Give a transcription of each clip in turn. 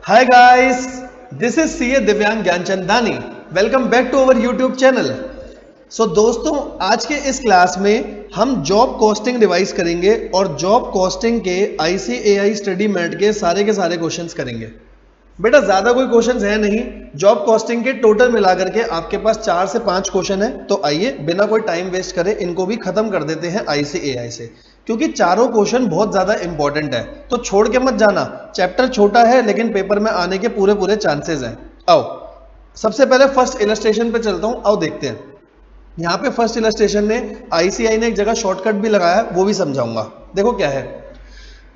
Hi guys, this is CA Divyang Gyanchandani. Welcome back to our YouTube channel. So दोस्तों, आज के इस क्लास में हम जॉब कॉस्टिंग रिवाइज करेंगे और जॉब कॉस्टिंग के ICAI स्टडी मैट के सारे क्वेश्चंस करेंगे. बेटा ज़्यादा कोई क्वेश्चंस है नहीं. जॉब कॉस्टिंग के टोटल मिलाकर के आपके पास 4 से 5 क्वेश्चन है. तो आइए बिना कोई टाइम वेस्ट करे इनको भी खत्म कर देते हैं ICAI से, क्योंकि चारों क्वेश्चन बहुत ज्यादा इंपॉर्टेंट है. तो छोड़ के मत जाना. चैप्टर छोटा है लेकिन पेपर में आने के पूरे चांसेस हैं. आओ सबसे पहले फर्स्ट इलस्ट्रेशन पे चलता हूं. आओ देखते हैं. यहाँ पे फर्स्ट इलस्ट्रेशन ने ICAI ने एक जगह शॉर्टकट भी लगाया, वो भी समझाऊंगा. देखो क्या है.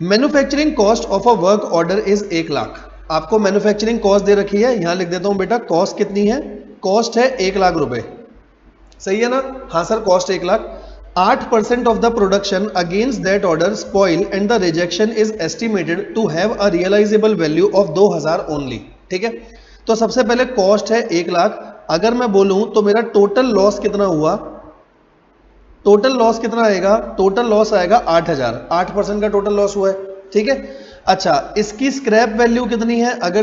Manufacturing cost of a work order is 1 lakh. आपको मैन्युफैक्चरिंग कॉस्ट दे रखी है. यहां लिख देता हूं बेटा, कॉस्ट कितनी है. कॉस्ट है 1 लाख रुपए. सही है ना. हाँ sir, cost 1 lakh. 8% of the production against that order spoil and the rejection is estimated to have a realizable value of 2000 only. ठीक है. तो सबसे पहले कॉस्ट है 1 लाख. अगर मैं बोलूं तो मेरा टोटल लॉस कितना हुआ. टोटल लॉस कितना आएगा. टोटल लॉस आएगा 8000. 8% का टोटल लॉस हुआ है. ठीक है. अच्छा, इसकी स्क्रैप वैल्यू कितनी है. अगर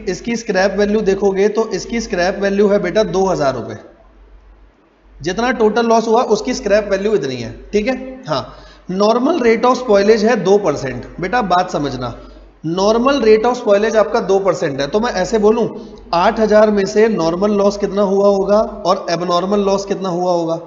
इसकी स्क्रैप वैल्यू देखोगे तो इसकी स्क्रैप वैल्यू है बेटा 2000 रुपए. जितना टोटल लॉस हुआ उसकी स्क्रैप वैल्यू इतनी है. ठीक है. हाँ, नॉर्मल रेट ऑफ स्पॉइलेज है 2%. बेटा बात समझना, नॉर्मल रेट ऑफ स्पॉइलेज आपका 2% है. तो मैं ऐसे बोलूं, 8000 में से नॉर्मल लॉस कितना हुआ होगा और एबनॉर्मल लॉस कितना हुआ होगा.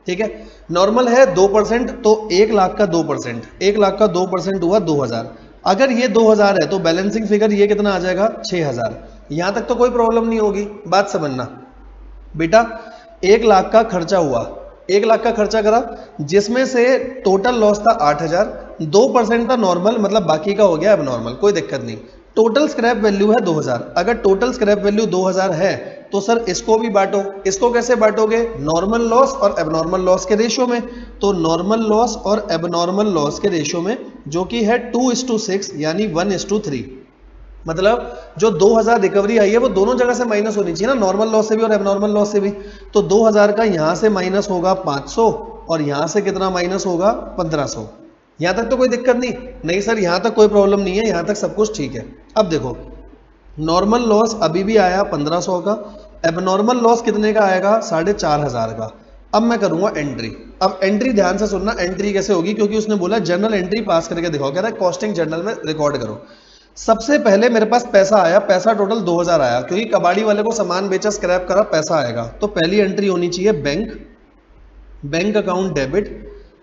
ठीक है. नॉर्मल है 2%, तो 1 लाख का 2%, 1 लाख का 2% हुआ 2000. अगर ये 2000 है तो बैलेंसिंग फिगर ये कितना आ जाएगा, 6000. यहां तक तो कोई प्रॉब्लम नहीं होगी. बात समझना बेटा, 1 लाख का खर्चा हुआ. 1 लाख का खर्चा करा, जिसमें से टोटल लॉस था 8000. 2% था नॉर्मल, मतलब बाकी का हो गया एबनॉर्मल. कोई दिक्कत नहीं. टोटल स्क्रैप वैल्यू है 2000. अगर टोटल स्क्रैप वैल्यू 2000 है तो सर इसको भी बांटो. इसको कैसे बांटोगे, नॉर्मल लॉस और एबनॉर्मल लॉस के रेशियो में. तो नॉर्मल लॉस और एबनॉर्मल लॉस के रेशियो में, जो कि है 2:6 यानी 1:3. मतलब जो 2000 रिकवरी आई है वो दोनों जगह से माइनस होनी चाहिए ना, नॉर्मल लॉस से भी और एबनॉर्मल लॉस से भी. तो 2000 का यहां से माइनस होगा 500 और यहां से कितना माइनस होगा 1500. यहां तक तो कोई दिक्कत नहीं. नहीं सर, यहां तक कोई प्रॉब्लम नहीं है, यहां तक सब कुछ ठीक है. अब देखो, नॉर्मल लॉस अभी भी आया 1500 का. एबनॉर्मल लॉस कितने का आएगा, 4500 का. अब मैं करूंगा एंट्री. अब एंट्री ध्यान से सुनना, एंट्री कैसे होगी, क्योंकि उसने बोला जर्नल एंट्री पास करके दिखाओ. कह रहा है कॉस्टिंग जर्नल में रिकॉर्ड करो. सबसे पहले मेरे पास पैसा आया, पैसा टोटल 2000 आया, क्योंकि कबाड़ी वाले को सामान बेचा, स्क्रैप करा, पैसा आएगा. तो पहली एंट्री होनी चाहिए bank account debit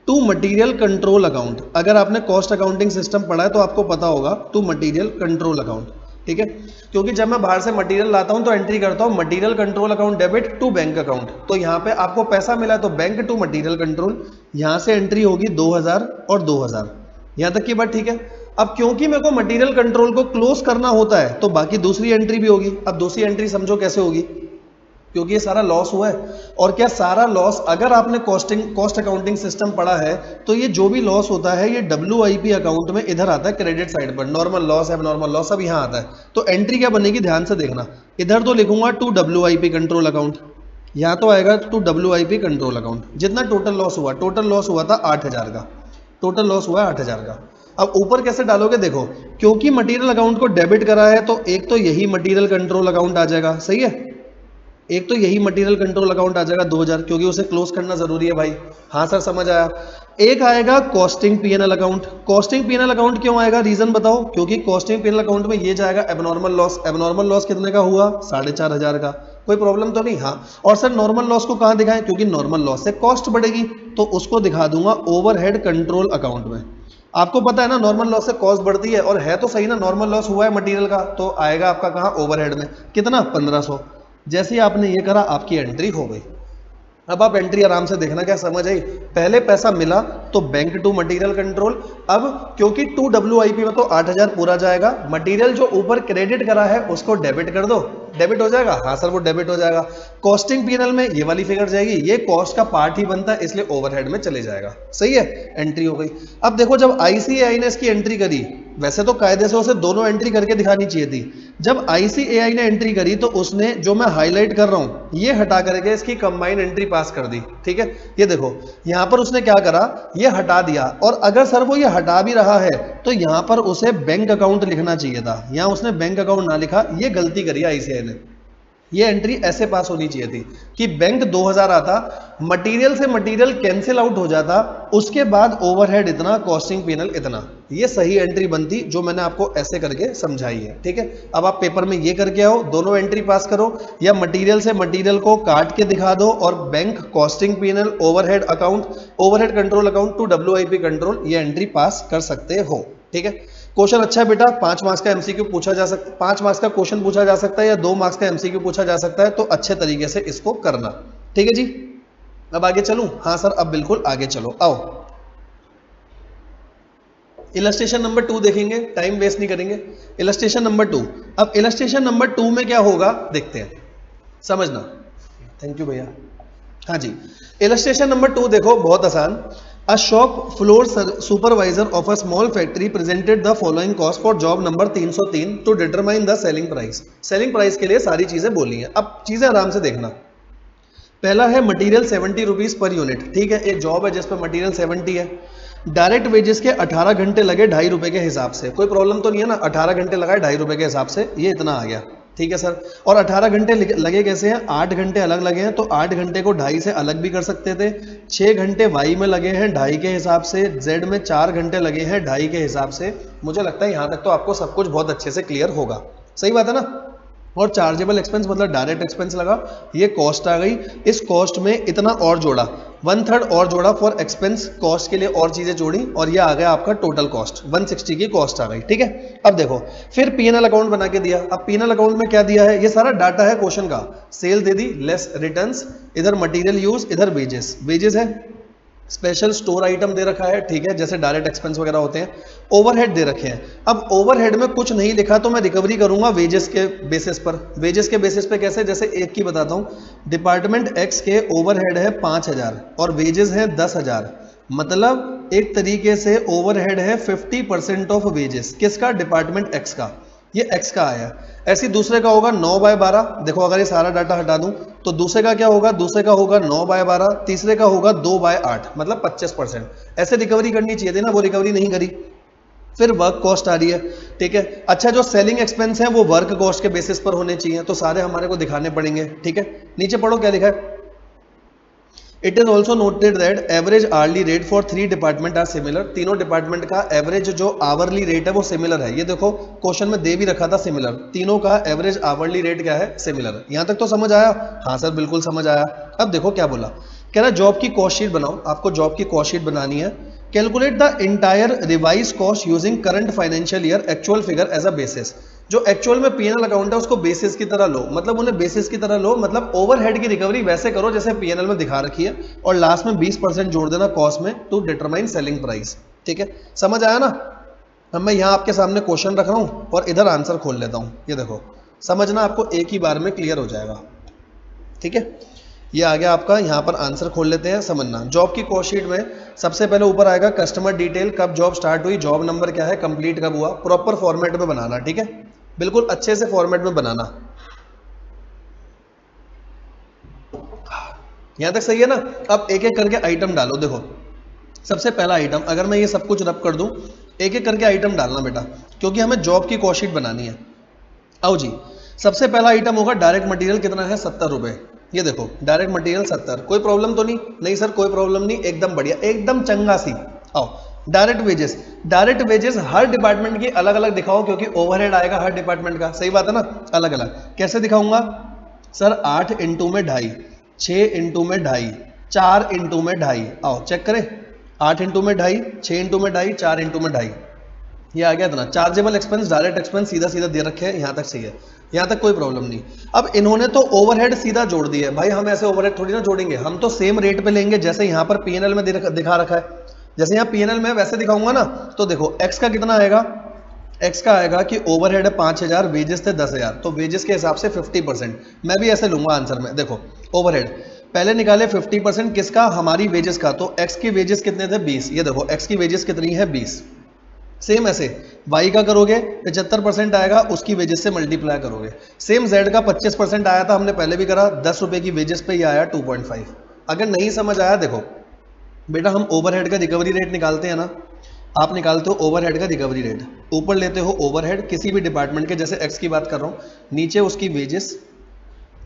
to material control account. अगर आपने कॉस्ट अकाउंटिंग सिस्टम पढ़ा है तो आपको पता होगा, टू मटेरियल कंट्रोल अकाउंट. ठीक है. क्योंकि जब मैं बाहर से मटेरियल लाता हूं तो एंट्री करता हूं material control account debit to bank account. तो यहां पे आपको पैसा मिला तो बैंक टू मटेरियल कंट्रोल. यहां से एंट्री होगी 2000 और 2000. यहां तक की बात ठीक है. अब क्योंकि मेरे को मटेरियल कंट्रोल को क्लोज करना होता है तो बाकी दूसरी एंट्री भी होगी. अब दूसरी एंट्री समझो कैसे होगी, क्योंकि ये सारा लॉस हुआ है. और क्या सारा लॉस, अगर आपने कॉस्ट अकाउंटिंग सिस्टम पढ़ा है तो ये जो भी लॉस होता है ये WIP अकाउंट में इधर आता है क्रेडिट साइड पर. नॉर्मल लॉस, एबनॉर्मल लॉस सब यहाँ आता है. तो एंट्री क्या बनेगी ध्यान से देखना. इधर तो लिखूंगा टू WIP कंट्रोल अकाउंट, यहाँ तो आएगा टू WIP कंट्रोल अकाउंट. जितना टोटल लॉस हुआ था 8000 का. टोटल लॉस हुआ 8000 का. अब ऊपर कैसे डालोगे, देखो, क्योंकि मटेरियल अकाउंट को डेबिट करा है तो एक तो यही मटेरियल कंट्रोल अकाउंट आ जाएगा. सही है. एक तो यही मटेरियल कंट्रोल अकाउंट आ जाएगा 2000, क्योंकि उसे क्लोज करना जरूरी है भाई. हाँ सर समझ आया. एक आएगा costing P&L account. Costing P&L account क्यों आएगा, रीजन बताओ. क्योंकि कॉस्टिंग P&L अकाउंट में ये जाएगा एबनॉर्मल लॉस. एबनॉर्मल लॉस कितने का हुआ, 4500 का. कोई प्रॉब्लम तो नहीं. हाँ, और सर नॉर्मल लॉस को कहां दिखाएं, क्योंकि नॉर्मल लॉस से कॉस्ट बढ़ेगी तो उसको दिखा दूंगा ओवरहेड कंट्रोल अकाउंट में. आपको पता है ना नॉर्मल लॉस से कॉस्ट बढ़ती है, और है तो सही ना, नॉर्मल लॉस हुआ है मटेरियल का तो आएगा आपका कहां, ओवरहेड में. कितना, 1500. जैसे ही आपने ये करा आपकी एंट्री हो गई. अब आप एंट्री आराम से देखना, क्या समझ आई. पहले पैसा मिला तो बैंक टू मटेरियल कंट्रोल. अब क्योंकि टू WIP में तो 8000 पूरा जाएगा, मटेरियल जो ऊपर क्रेडिट करा है उसको डेबिट कर दो. डेबिट हो जाएगा. हाँ सर वो डेबिट हो जाएगा. कॉस्टिंग P&L में ये वाली फिगर जाएगी, ये कॉस्ट का पार्ट ही बनता है इसलिए ओवरहेड में चले जाएगा. सही है. एंट्री हो गई. अब देखो, जब ICAI ने इसकी एंट्री करी, वैसे तो कायदे से उसे दोनों एंट्री करके दिखानी चाहिए थी. जब ICAI ने एंट्री करी तो उसने जो मैं हाईलाइट कर रहा हूं ये हटा करके इसकी कंबाइन एंट्री पास कर दी, ठीक है। ये देखो यहां पर उसने क्या करा, ये हटा दिया, और अगर सर वो ये हटा भी रहा है तो यहां पर उसे बैंक अकाउंट लिखना चाहिए था, यहां उसने बैंक अकाउंट ना लिखा, ये गलती करी ICAI ने। ये एंट्री ऐसे पास होनी चाहिए थी कि बैंक 2000 आता, मटेरियल से मटेरियल कैंसिल आउट हो जाता, उसके बाद ओवरहेड इतना, कॉस्टिंग पेनल इतना। ये सही एंट्री बनती जो मैंने आपको ऐसे करके समझाई है, ठीक है। अब आप पेपर में ये करके आओ, दोनों एंट्री पास करो, या मटेरियल से मटेरियल को काट के दिखा दो और bank, costing panel, overhead account, overhead control account to WIP control, ये एंट्री पास कर सकते हो, ठीक है। क्वेश्चन अच्छा है बेटा, 5 मार्क्स का एमसीक्यू पूछा जा सकता, 5 मार्क्स का क्वेश्चन पूछा जा सकता है या 2 मार्क्स का एमसीक्यू पूछा जा सकता है, तो अच्छे तरीके से इसको करना, ठीक है जी। अब आगे चलूं? हाँ सर अब बिल्कुल आगे चलो, आओ इलस्ट्रेशन नंबर 2 देखेंगे, टाइम वेस्ट नहीं करेंगे। इलस्ट्रेशन नंबर 2, अब इलस्ट्रेशन नंबर 2 में क्या होगा देखते हैं, समझना। थैंक यू भैया। हाँ जी, इलस्ट्रेशन नंबर 2 देखो, बहुत आसान। A shop floor supervisor of a small factory presented the following cost for job number 303 to determine the selling price। Selling price के लिए सारी चीजें बोली हैं, अब चीजें आराम से देखना। पहला है मटेरियल 70 रुपीज पर यूनिट, ठीक है, एक जॉब है जिस पर मटेरियल 70 है। डायरेक्ट वेजेस के 18 घंटे लगे 2.5 रुपए के हिसाब से, कोई प्रॉब्लम तो नहीं है ना, 18 घंटे लगाए 2.5 रुपए के हिसाब से, ये इतना आ गया, ठीक है सर। और 18 घंटे लगे कैसे हैं, 8 घंटे अलग लगे हैं, तो 8 घंटे को 2.5 से अलग भी कर सकते थे। 6 घंटे वाई में लगे हैं 2.5 के हिसाब से, जेड में 4 घंटे लगे हैं 2.5 के हिसाब से। मुझे लगता है यहां तक तो आपको सब कुछ बहुत अच्छे से क्लियर होगा, सही बात है ना। और चार्जेबल एक्सपेंस मतलब डायरेक्ट एक्सपेंस लगा, ये कॉस्ट आ गई, इस कॉस्ट में इतना और जोड़ा, 1/3 और जोड़ा फॉर एक्सपेंस, कॉस्ट के लिए और चीजें जोड़ी, और ये आ गया आपका टोटल कॉस्ट, 160 की कॉस्ट आ गई, ठीक है। अब देखो फिर पीएनएल अकाउंट बना के दिया। अब पीएनएल अकाउंट में क्या दिया है, ये सारा डाटा है क्वेश्चन का। सेल दे दी, लेस रिटर्न्स, इधर मटेरियल यूज, इधर वेजेस, वेजेस है, स्पेशल स्टोर आइटम दे रखा है, ठीक है, जैसे डायरेक्ट एक्सपेंस वगैरह होते हैं। ओवरहेड दे रखे हैं, अब ओवरहेड में कुछ नहीं लिखा तो मैं रिकवरी करूंगा वेजेस के बेसिस पर। वेजेस के बेसिस पे कैसे, जैसे एक की बताता हूं, डिपार्टमेंट एक्स के ओवरहेड है 5000 और वेजेस है 10,000, मतलब एक तरीके से ओवरहेड है 50% ऑफ वेजेस, किसका, डिपार्टमेंट एक्स का, ये एक्स का आया। ऐसे दूसरे का होगा 9/12, देखो अगर ये सारा डाटा हटा दूं तो दूसरे का क्या होगा, दूसरे का होगा 9/12, तीसरे का होगा 2/8, मतलब 25%। ऐसे रिकवरी करनी चाहिए थी ना, वो रिकवरी नहीं करी। फिर वर्क कॉस्ट आ रही है, ठीक है। अच्छा जो सेलिंग एक्सपेंस है वो वर्क कॉस्ट के बेसिस पर होने चाहिए, तो सारे हमारे को दिखाने पड़ेंगे, ठीक है। नीचे पढ़ो क्या लिखा है, it is also noted that average hourly rate for 3 department are similar. तीनों डिपार्टमेंट का एवरेज जो आवरली रेट है वो सिमिलर है, ये देखो क्वेश्चन में दे भी रखा था सिमिलर, तीनों का एवरेज आवरली रेट क्या है, सिमिलर। यहां तक तो समझ आया? हाँ सर बिल्कुल समझ आया। अब देखो क्या बोला, कह रहा जॉब की कॉस्ट शीट बनाओ, आपको जॉब की कॉस्ट शीट बनानी है। Calculate the entire revise cost using current financial year actual figure as a basis. जो एक्चुअल में पीएनएल अकाउंट है उसको बेसिस की तरह लो, मतलब उन्हें बेसिस की तरह लो, मतलब ओवरहेड की रिकवरी वैसे करो जैसे पीएनएल में दिखा रखी है, और लास्ट में 20% जोड़ देना कॉस्ट में टू डिटरमाइन सेलिंग प्राइस, ठीक है। समझ आया ना। अब मैं यहाँ आपके सामने क्वेश्चन रख रहा हूँ और इधर आंसर खोल लेता हूँ, ये देखो समझना, आपको एक ही बार में क्लियर हो जाएगा, ठीक है। ये आ गया आपका, यहाँ पर आंसर खोल लेते हैं, समझना। जॉब की कॉस्ट शीट में सबसे पहले ऊपर आएगा कस्टमर डिटेल, कब जॉब स्टार्ट हुई, जॉब नंबर क्या है, कंप्लीट कब हुआ, प्रॉपर फॉर्मेट में बनाना, ठीक है, बिल्कुल अच्छे से फॉर्मेट में बनाना। यहां तक सही है ना। अब एक एक करके आइटम डालो, देखो सबसे पहला आइटम, अगर मैं ये सब कुछ रब कर दूं, एक एक करके आइटम डालना बेटा, क्योंकि हमें जॉब की कॉस्ट शीट बनानी है। आओ जी, सबसे पहला आइटम होगा डायरेक्ट मटेरियल, कितना है, 70 रुपए। ये देखो डायरेक्ट मटेरियल 70, कोई प्रॉब्लम तो नहीं, नहीं सर कोई प्रॉब्लम नहीं, एकदम बढ़िया, एकदम चंगा सी। आओ डायरेक्ट वेजेस, डायरेक्ट वेजेस हर डिपार्टमेंट की अलग अलग दिखाओ, क्योंकि ओवरहेड आएगा हर डिपार्टमेंट का, सही बात है ना। अलग अलग कैसे दिखाऊंगा सर, 8 इंटू में 2.5, 6 इंटू में 2.5, 4 इंटू में 2.5। आओ चेक करें, 8 इंटू में 2.5, 6 इंटू में 2.5, 4 इंटू में 2.5, ये आ गया इतना। चार्जेबल एक्सपेंस, डायरेक्ट एक्सपेंस सीधा सीधा दे रखे हैं, यहाँ तक सही है, यहाँ तक कोई प्रॉब्लम नहीं। अब इन्होंने तो ओवरहेड सीधा जोड़ दिया है, भाई हम ऐसे ओवरहेड थोड़ी ना जोड़ेंगे, हम तो सेम रेट पे लेंगे जैसे यहाँ पर पीएनएल में दिखा रखा है। जैसे यहाँ पीएनएल में वैसे दिखाऊंगा ना, तो देखो एक्स का कितना आएगा, एक्स का आएगा कि ओवरहेड है 5000, वेजेस थे 10,000, तो वेजेस के हिसाब से 50%, मैं भी ऐसे लूंगा आंसर में। देखो ओवरहेड पहले निकाले 50% किसका, हमारी वेजेस का, तो एक्स की वेजेस कितने थे 20, ये देखो एक्स की वेजेस कितनी है 20, सेम ऐसे y का करोगे 75% आएगा, उसकी वेजेस से मल्टीप्लाई करोगे। सेम z का 25% आया था, हमने पहले भी करा, 10 रुपए की वेजेस पे ये आया 2.5। अगर नहीं समझ आया देखो बेटा, हम ओवरहेड का रिकवरी रेट निकालते हैं ना, आप निकालते हो ओवरहेड का रिकवरी रेट, ऊपर लेते हो ओवरहेड किसी भी डिपार्टमेंट के, जैसे एक्स की बात कर रहा हूँ, नीचे उसकी वेजेस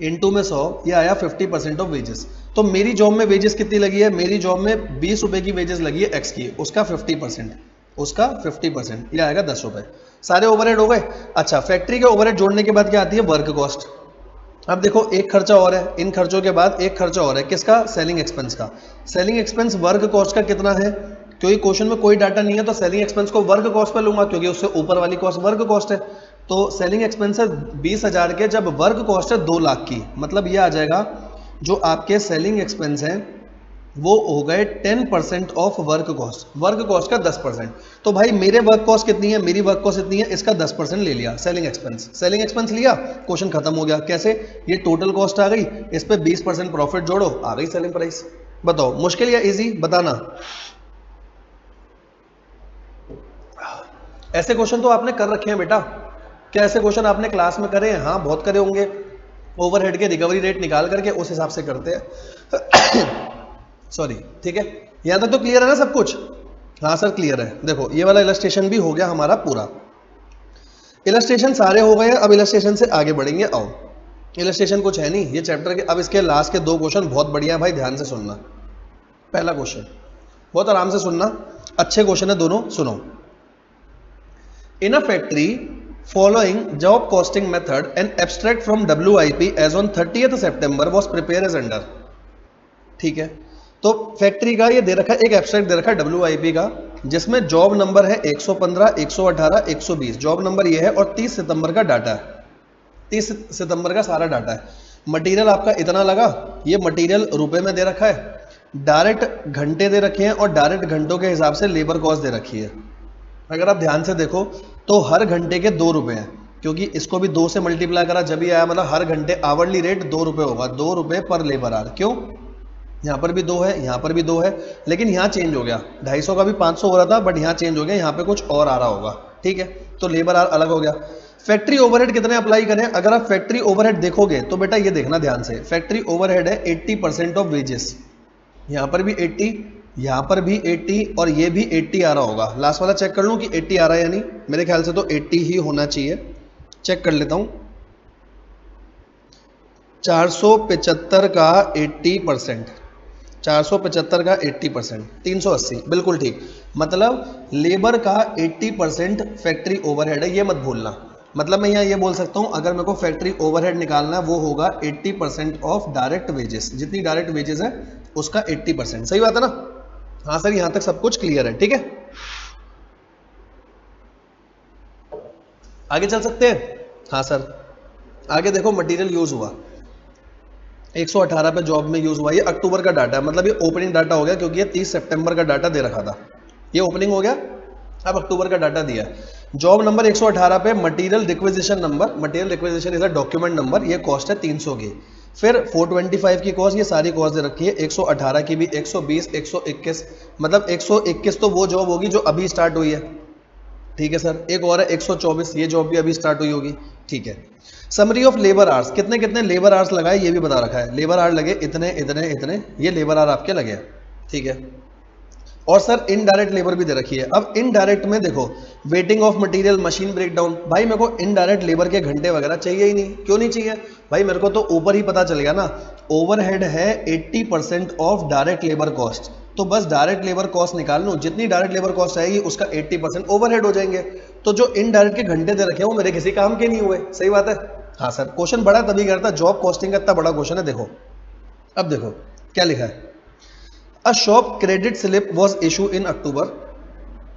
इनटू में 100, ये आया 50% ऑफ वेजेस। तो मेरी जॉब में वेजेस कितनी लगी है, मेरी जॉब में 20 रुपए की वेजेस लगी है एक्स की, उसका 50%, उसका 50%, ये आएगा 10 रुपए। सारे ओवरहेड हो गए। अच्छा, फैक्ट्री के ओवरहेड जोड़ने के बाद क्या आती है, वर्क कॉस्ट। अब देखो एक खर्चा और है, इन खर्चों के बाद एक खर्चा और है, किसका, सेलिंग एक्सपेंस का। सेलिंग एक्सपेंस वर्क कॉस्ट का कितना है, क्योंकि क्वेश्चन में कोई डाटा नहीं है तो सेलिंग एक्सपेंस को वर्क कॉस्ट पर लूंगा, क्योंकि उससे ऊपर वाली कॉस्ट वर्क कॉस्ट है। तो सेलिंग एक्सपेंस है 20,000 के, जब वर्क कॉस्ट है 2 लाख की, मतलब ये आ जाएगा जो आपके सेलिंग एक्सपेंस हैं वो हो गए 10% of work cost, work cost का 10%। तो भाई मेरे वर्क कॉस्ट कितनी है, मेरी वर्क कॉस्ट इतनी है, इसका 10% ले लिया सेलिंग एक्सपेंस, सेलिंग एक्सपेंस लिया, क्वेश्चन खत्म हो गया। कैसे, ये टोटल कॉस्ट आ गई, इस पे 20% प्रॉफिट जोड़ो, आ गई सेलिंग प्राइस। बताओ मुश्किल या इजी, बताना। ऐसे क्वेश्चन तो आपने कर रखे हैं बेटा, क्या ऐसे क्वेश्चन आपने क्लास में करे हैं? हाँ बहुत करे होंगे। ओवरहेड के रिकवरी रेट निकाल करके उस हिसाब से करते हैं। सॉरी, ठीक है, यहां तक तो क्लियर है ना सब कुछ? हाँ सर क्लियर है। देखो ये वाला इलस्ट्रेशन भी हो गया हमारा पूरा, इलस्ट्रेशन सारे हो गए। अब इलस्ट्रेशन से आगे बढ़ेंगे। आओ, इलस्ट्रेशन कुछ है नहीं ये चैप्टर के। अब इसके लास्ट के 2 क्वेश्चन बहुत बढ़िया है भाई, ध्यान से सुनना। पहला क्वेश्चन बहुत आराम से सुनना, अच्छे क्वेश्चन है दोनों, सुनो। In a factory following job costing method, an abstract from WIP as on 30th September was prepared as under। ठीक है, तो फैक्ट्री का ये दे रखा है, एक एब्स्ट्रैक्ट दे रखा है WIP का, जिसमें जॉब नंबर है 115, 118, 120, जॉब नंबर ये है, और 30 सितंबर का डाटा है, 30 सितंबर का सारा डाटा है। मटेरियल आपका इतना लगा, ये मटेरियल रुपए में दे रखा है, डायरेक्ट घंटे दे रखे हैं, और डायरेक्ट घंटों के हिसाब से लेबर कॉस्ट दे रखी है। अगर आप ध्यान से देखो तो हर घंटे के 2 रुपए हैं, क्योंकि इसको भी 2 से मल्टीप्लाई करा जब ही आया, मतलब हर घंटे आवरली रेट 2 रुपए होगा, 2 रुपए पर लेबर आवर। क्यों, यहाँ पर भी 2 है, यहाँ पर भी 2 है, लेकिन यहाँ चेंज हो गया, 250 का भी 500 हो रहा था, बट यहाँ चेंज हो गया, यहाँ पे कुछ और आ रहा होगा। ठीक है, तो लेबर आवर अलग हो गया। फैक्ट्री ओवरहेड कितने अप्लाई करें, अगर आप फैक्ट्री ओवरहेड देखोगे तो बेटा ये देखना ध्यान से, फैक्ट्री ओवरहेड है 80% ऑफ वेजेस, यहाँ पर भी 80, यहाँ पर भी 80, और ये भी 80 आ रहा होगा। लास्ट वाला चेक कर लूँ कि 80 आ रहा है या नहीं, मेरे ख्याल से तो 80 ही होना चाहिए, चेक कर लेता हूँ। 475 का 80%, 475 का 80%, 380, बिल्कुल ठीक। मतलब लेबर का 80% फैक्ट्री ओवरहेड है, ये मत भूलना। मतलब मैं यहाँ ये बोल सकता हूँ, अगर मेरे को फैक्ट्री ओवरहेड निकालना है वो होगा 80% ऑफ डायरेक्ट वेजेस, जितनी डायरेक्ट वेजेस है उसका 80%। सही बात है ना? हाँ सर, यहां तक सब कुछ क्लियर है। ठीक है, आगे चल सकते हैं? हाँ सर, आगे देखो मटेरियल यूज हुआ 118 पे जॉब में यूज हुआ, ये अक्टूबर का डाटा है, मतलब ये ओपनिंग डाटा हो गया, क्योंकि ये 30 सितंबर का डाटा दे रखा था, ये ओपनिंग हो गया, अब अक्टूबर का डाटा दिया। जॉब नंबर 118 पे material requisition number, material requisition is a document number, ये कॉस्ट है 300 की। फिर 425 की कॉस्ट, ये सारी कॉस्ट दे रखी है, 118 की भी, 120, 121, मतलब 121 तो वो जॉब होगी जो अभी स्टार्ट हुई है। ठीक है सर, एक और है 124, ये जॉब भी अभी स्टार्ट हुई होगी। ठीक है, समरी ऑफ लेबर आवर्स, कितने कितने लेबर आवर्स लगाए ये भी बता रखा है, लेबर आवर लगे इतने इतने इतने, ये लेबर आवर आपके लगे। ठीक है, और सर इनडायरेक्ट लेबर भी दे रखी है। अब इनडायरेक्ट में देखो, waiting of material, machine breakdown, भाई मेरे को इनडायरेक्ट लेबर के घंटे वगैरह चाहिए ही नहीं। क्यों नहीं चाहिए भाई, मेरे को तो ऊपर ही पता चल गया ना, ओवरहेड है 80% ऑफ डायरेक्ट लेबर कॉस्ट, तो बस डायरेक्ट लेबर कॉस्ट निकाल लूँ, जितनी डायरेक्ट लेबर कॉस्ट आएगी उसका 80% ओवरहेड हो जाएंगे। तो जो इनडायरेक्ट के घंटे दे रखे हैं वो मेरे किसी काम के नहीं हुए। सही बात है? हाँ सर, क्वेश्चन बड़ा तभी करता, जॉब कॉस्टिंग का इतना बड़ा क्वेश्चन है। देखो अब देखो क्या लिखा है, a shop credit slip was issue in October,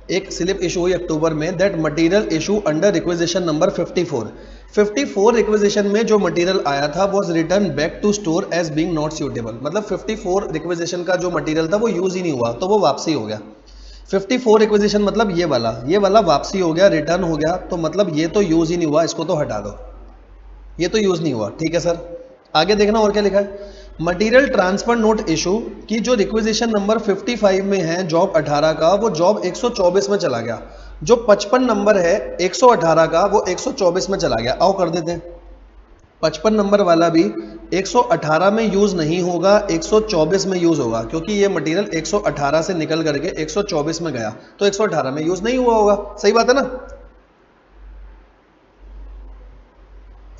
एक स्लिप इशू हुई अक्टूबर में, that material issue under requisition number 54 requisition में जो मटेरियल आया था was return back to store as being not suitable, मतलब 54 रिक्विजिशन का जो मटेरियल था वो यूज ही नहीं हुआ, तो वो वापसी हो गया। 54 रिक्विजिशन मतलब ये वाला वापसी हो गया, रिटर्न हो गया, तो मतलब ये तो यूज ही नहीं हुआ, इसको तो हटा दो, ये तो यूज नहीं हुआ। ठीक है सर, आगे देखना और क्या लिखा है, मटेरियल ट्रांसफर नोट इशू की जो रिक्विजिशन नंबर 55 में है जॉब 18 का, वो जॉब 124 में चला गया, जो 55 नंबर है 118 का वो 124 में चला गया, आओ कर देते हैं। 55 नंबर वाला भी 118 में यूज नहीं होगा, 124 में यूज होगा, क्योंकि ये मटेरियल 118 से निकल करके 124 में गया, तो 118 में यूज नहीं हुआ होगा। सही बात है ना?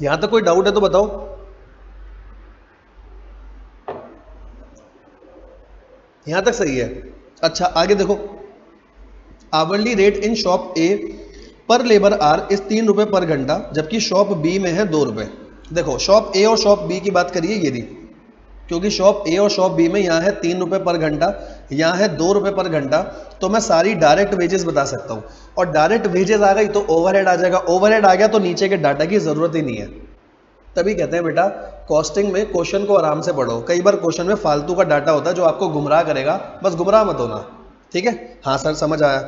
यहां तक कोई डाउट है तो बताओ। यहां तक सही है? अच्छा आगे देखो, आवरली रेट इन शॉप ए पर लेबर आर इस 3 रुपए पर घंटा, जबकि शॉप बी में है 2 रुपए। देखो शॉप ए और शॉप बी की बात करिए ये दी, क्योंकि शॉप ए और शॉप बी में यहाँ है 3 रुपए पर घंटा, यहाँ है 2 रुपए पर घंटा, तो मैं सारी डायरेक्ट वेजेस बता सकता हूँ। और डायरेक्ट वेजेस आ गई तो ओवरहेड आ जाएगा, ओवरहेड आ गया तो नीचे के डाटा की जरूरत ही नहीं है। तभी कहते हैं बेटा कॉस्टिंग में क्वेश्चन को आराम से पढ़ो, कई बार क्वेश्चन में फालतू का डाटा होता है जो आपको गुमराह करेगा, बस गुमराह मत होना। ठीक है? हाँ सर समझ आया।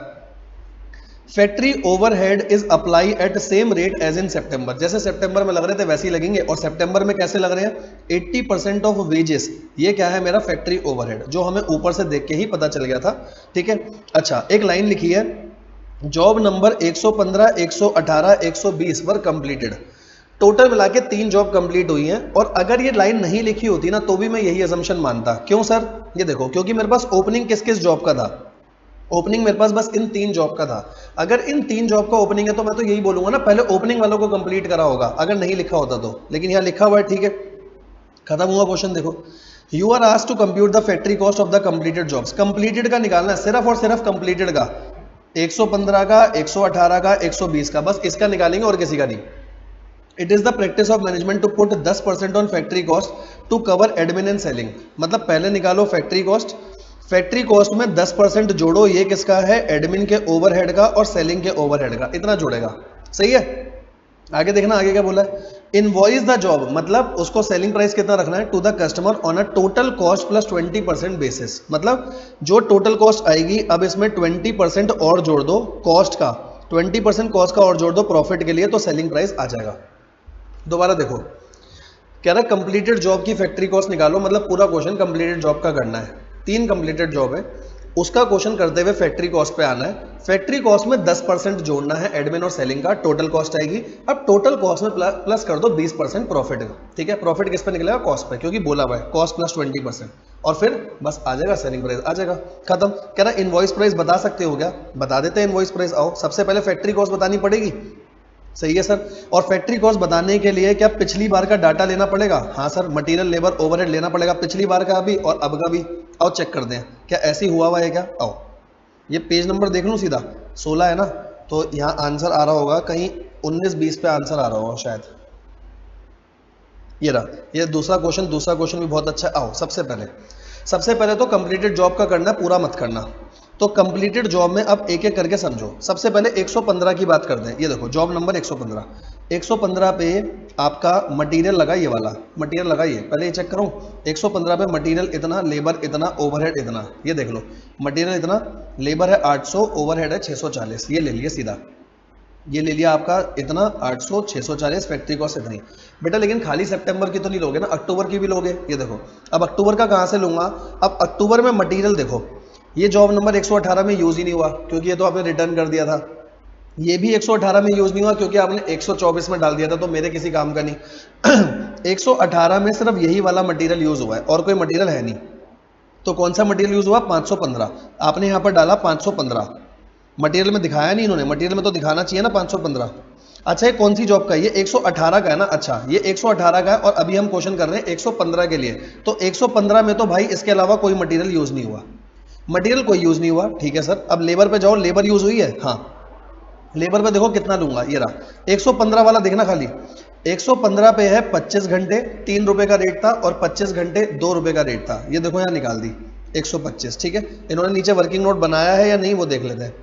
Factory overhead is apply at same rate as in September, जैसे सितंबर में लग रहे थे वैसे ही लगेंगे, और सितंबर में कैसे लग रहे हैं? 80% ऑफ वेजेस, ये क्या है मेरा फैक्ट्री ओवरहेड, जो हमें ऊपर से देख के ही पता चल गया था। ठीक है? अच्छा एक लाइन लिखी है, जॉब नंबर 115, 118, 120 वर कंप्लीटेड, टोटल मिला के 3 जॉब कंप्लीट हुई हैं। और अगर ये लाइन नहीं लिखी होती ना तो भी मैं यही अजम्पशन मानता। क्यों सर? ये देखो, क्योंकि मेरे पास ओपनिंग किस किस जॉब का था, ओपनिंग मेरे पास बस इन 3 जॉब का था। अगर इन 3 जॉब का ओपनिंग है तो मैं तो यही बोलूंगा ना पहले ओपनिंग वालों को कंप्लीट करा होगा, अगर नहीं लिखा होता तो, लेकिन यहाँ लिखा हुआ है। ठीक है, खत्म हुआ क्वेश्चन। देखो, you are asked to compute the factory cost of the completed jobs, completed का निकालना है सिर्फ और सिर्फ कंप्लीटेड का, 115 का, 118 का, 120 का, बस इसका निकालेंगे और किसी का नहीं। It is the practice of management to put 10% on factory cost to cover admin and selling, मतलब पहले निकालो फैक्ट्री कॉस्ट, फैक्ट्री कॉस्ट में 10% जोड़ो, ये किसका है? एडमिन के ओवरहेड का और सेलिंग के ओवरहेड का, इतना जोड़ेगा। सही है? आगे देखना, आगे क्या बोला है? इनवॉइस द जॉब, मतलब उसको सेलिंग प्राइस कितना रखना है? To the customer on a total cost plus 20% basis, मतलब जो टोटल कॉस्ट आएगी अब इसमें 20% और जोड़ दो कॉस्ट का, 20% कॉस्ट का और जोड़ दो प्रॉफिट के लिए, तो सेलिंग प्राइस आ जाएगा। दोबारा देखो, कह रहा है कंप्लीटेड जॉब की फैक्ट्री कॉस्ट निकालो, मतलब पूरा क्वेश्चन कंप्लीटेड जॉब का करना है। 3 कंप्लीटेड जॉब है, उसका क्वेश्चन करते हुए फैक्ट्री कॉस्ट पे आना है। फैक्ट्री कॉस्ट में 10% जोड़ना है एडमिन और सेलिंग का, टोटल कॉस्ट आएगी। अब टोटल कॉस्ट में प्लस कर दो 20% प्रॉफिट। ठीक है? प्रॉफिट किस पे निकलेगा? कॉस्ट पे, क्योंकि बोला हुआ है कॉस्ट प्लस 20%, और फिर बस आ जाएगा सेलिंग प्राइस, आ जाएगा, खत्म। कह रहा है इनवॉइस प्राइस बता सकते हो क्या? बता देते हैं इनवॉइस प्राइस। आओ, सबसे पहले फैक्ट्री कॉस्ट बतानी पड़ेगी। सही है सर। और फैक्ट्री कॉस्ट बताने के लिए क्या पिछली बार का डाटा लेना पड़ेगा? हाँ सर, मटेरियल लेबर ओवरहेड लेना पड़ेगा, पिछली बार का भी और अब का भी। आओ चेक कर दें क्या ऐसी हुआ है क्या। आओ, ये पेज नंबर देख लूँ सीधा, 16 है ना, तो यहाँ आंसर आ रहा होगा कहीं 19-20 पे आंसर आ रहा होगा शायद। ये रहा, ये दूसरा क्वेश्चन भी बहुत अच्छा है। आओ, सबसे पहले तो कंप्लीटेड जॉब का करना, पूरा मत करना। तो कंप्लीटेड जॉब में अब एक एक करके समझो। सबसे पहले 115 की बात करते हैं। ये देखो जॉब नंबर 115 पे आपका मटेरियल लगा, ये वाला मटेरियल लगाइए, पहले ये चेक करो। 115 पे मटेरियल इतना, लेबर इतना, ओवरहेड इतना, ये देख लो, मटेरियल इतना, लेबर है 800, ओवरहेड है 640, ये ले लिया सीधा, ये ले लिया आपका इतना 800, 640, फैक्ट्री कॉस्ट इतनी। बेटा लेकिन खाली सितंबर की तो नहीं लोगे ना, अक्टूबर की भी लोगे। ये देखो, अब अक्टूबर का कहाँ से लूंगा? अब अक्टूबर में मटेरियल देखो, ये जॉब नंबर 118 में यूज ही नहीं हुआ क्योंकि ये तो आपने रिटर्न कर दिया था। ये भी 118 में यूज नहीं हुआ क्योंकि आपने 124 में डाल दिया था, तो मेरे किसी काम का नहीं। 118 में सिर्फ यही वाला मटेरियल यूज हुआ है और कोई मटेरियल है नहीं। तो कौन सा मटेरियल यूज हुआ? 515। आपने यहाँ पर डाला 515, मटेरियल में दिखाया नहीं इन्होंने, मटेरियल में तो दिखाना चाहिए ना 515। अच्छा ये कौन सी जॉब का है? ये 118 का है ना। अच्छा ये 118 का है और अभी हम क्वेश्चन कर रहे हैं 115 के लिए। तो 115 में तो भाई इसके अलावा कोई मटेरियल यूज नहीं हुआ, मटेरियल कोई यूज नहीं हुआ। ठीक है सर, अब लेबर पे जाओ, लेबर यूज हुई है? हाँ, लेबर पे देखो कितना लूंगा, ये रहा 115 वाला देखना खाली। 115 पे है 25 घंटे 3 रुपए का रेट था और 25 घंटे 2 रुपए का रेट था, ये देखो यहाँ निकाल दी 125। ठीक है, इन्होंने नीचे वर्किंग नोट बनाया है या नहीं वो देख लेते हैं।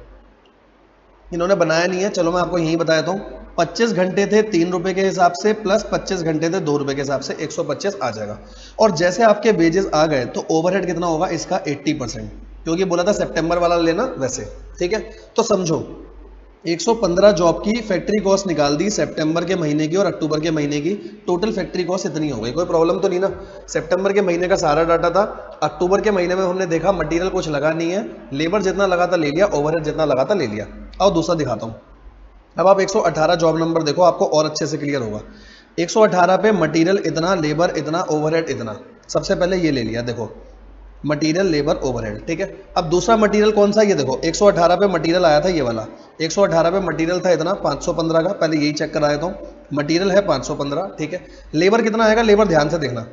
इन्होंने बनाया नहीं है, चलो मैं आपको यही बताता हूँ। 25 घंटे थे 3 रुपए के हिसाब से, प्लस 25 घंटे थे 2 रुपए के हिसाब से, 125 आ जाएगा। और जैसे आपके वेजेस आ गए तो ओवरहेड कितना होगा इसका? 80%, क्योंकि बोला था सितंबर वाला लेना वैसे। ठीक है, तो समझो 115 जॉब की फैक्ट्री कॉस्ट निकाल दी सितंबर के महीने की और अक्टूबर के महीने की, टोटल फैक्ट्री कॉस्ट इतनी हो गई। कोई प्रॉब्लम तो नहीं ना? सितंबर के महीने का सारा डाटा था, अक्टूबर के महीने में हमने देखा मटेरियल कुछ लगा नहीं है, लेबर जितना लगा था ले लिया, ओवरहेड जितना लगा था ले लिया। और दूसरा दिखाता हूँ। अब आप 118 जॉब नंबर देखो, आपको और अच्छे से क्लियर होगा। 118 पे मटेरियल इतना, लेबर इतना, ओवरहेड इतना। सबसे पहले ये ले लिया, देखो मटेरियल, लेबर, ओवरहेड, ठीक है। अब दूसरा मटेरियल कौन सा, ये देखो 118 पे मटेरियल आया था ये वाला, 118 पे मटेरियल था इतना 515 का, पहले यही चेक कराया था। मटेरियल है 515, ठीक है। लेबर कितना आएगा, लेबर ध्यान से देखना,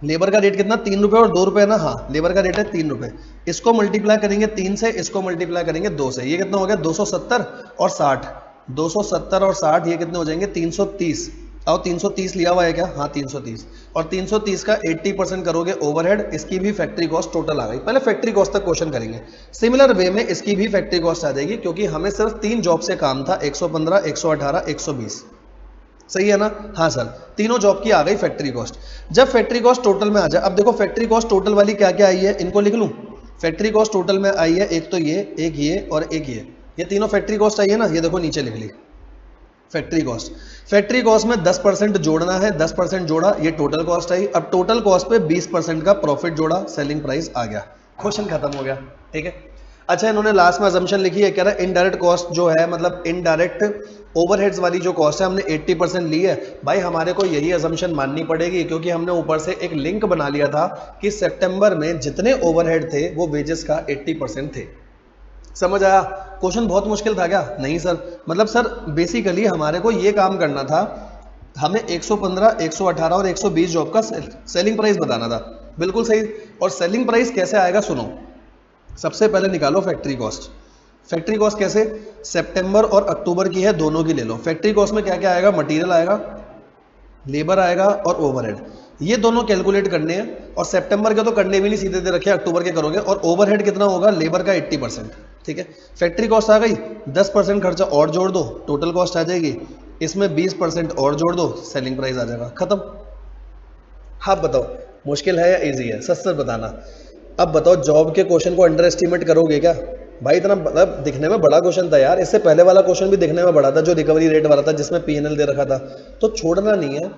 लेबर का रेट कितना, 3 रुपये और 2 रुपये ना, हाँ लेबर का रेट है 3 रुपये। इसको मल्टीप्लाई करेंगे 3 से, इसको मल्टीप्लाई करेंगे 2 से, ये कितना हो गया 270 और 60, 270 और 60 ये कितने हो जाएंगे 330। और 330 लिया हुआ है क्या, हाँ 330, और 330 का 80% करोगे ओवरहेड, इसकी भी फैक्ट्री कॉस्ट टोटल आ गई। पहले फैक्ट्री कॉस्ट तक क्वेश्चन करेंगे, सिमिलर वे में इसकी भी फैक्ट्री कॉस्ट आ जाएगी, क्योंकि हमें सिर्फ 3 जॉब से काम था, 115, 118, 120, सही है ना। हाँ सर, तीनों जॉब की आ गई फैक्ट्री कॉस्ट। जब फैक्ट्री कॉस्ट टोटल में आ जाए, अब देखो फैक्ट्री कॉस्ट टोटल वाली क्या क्या आई है, इनको लिख लूं। फैक्ट्री कॉस्ट टोटल में आई है, एक तो ये, एक ये और एक ये तीनों फैक्ट्री कॉस्ट आई है ना, ये देखो नीचे लिख ली फैक्ट्री कॉस्ट। फैक्ट्री कॉस्ट में 10% जोड़ना है, 10% जोड़ा, ये टोटल कॉस्ट आई। अब टोटल कॉस्ट पे 20% का प्रॉफिट जोड़ा, सेलिंग प्राइस आ गया, क्वेश्चन खत्म हो गया, ठीक है। अच्छा, इन्होंने लास्ट में अजम्पशन लिखी है, कह रहा है इनडायरेक्ट कॉस्ट जो है, मतलब इनडायरेक्ट ओवरहेड्स वाली जो कॉस्ट है हमने 80% ली है। भाई हमारे को यही अजम्पशन माननी पड़ेगी, क्योंकि हमने ऊपर से एक लिंक बना लिया था कि सितंबर में जितने ओवरहेड थे वो वेजेस का 80% थे। समझ आया? क्वेश्चन बहुत मुश्किल था क्या? नहीं सर, मतलब सर बेसिकली हमारे को ये काम करना था, हमें 115, 118 और 120 जॉब का सेलिंग प्राइस बताना था। बिल्कुल सही। और सेलिंग प्राइस कैसे आएगा सुनो, सबसे पहले निकालो फैक्ट्री कॉस्ट। फैक्ट्री कॉस्ट कैसे, सितंबर और अक्टूबर की है, दोनों की ले लो। फैक्ट्री कॉस्ट में क्या क्या आएगा, मटेरियल आएगा, लेबर आएगा और ओवरहेड, ये दोनों कैलकुलेट करने हैं। और सितंबर के तो करने भी नहीं, सीधे दे रखे, अक्टूबर के करोगे। और ओवरहेड कितना होगा, लेबर का 80%, ठीक है। फैक्ट्री कॉस्ट आ गई, 10% खर्चा और जोड़ दो, टोटल कॉस्ट आ जाएगी, इसमें 20% और जोड़ दो, सेलिंग प्राइस आ जाएगा, खत्म। हाँ बताओ, मुश्किल है या इजी है, सच सच बताना। अब बताओ, जॉब के क्वेश्चन को अंडर एस्टिमेट करोगे क्या? भाई इतना मतलब दिखने में बड़ा क्वेश्चन था यार, इससे पहले वाला क्वेश्चन भी दिखने में बड़ा था, जो रिकवरी रेट वाला था, जिसमें पीएनएल दे रखा था। तो छोड़ना नहीं है,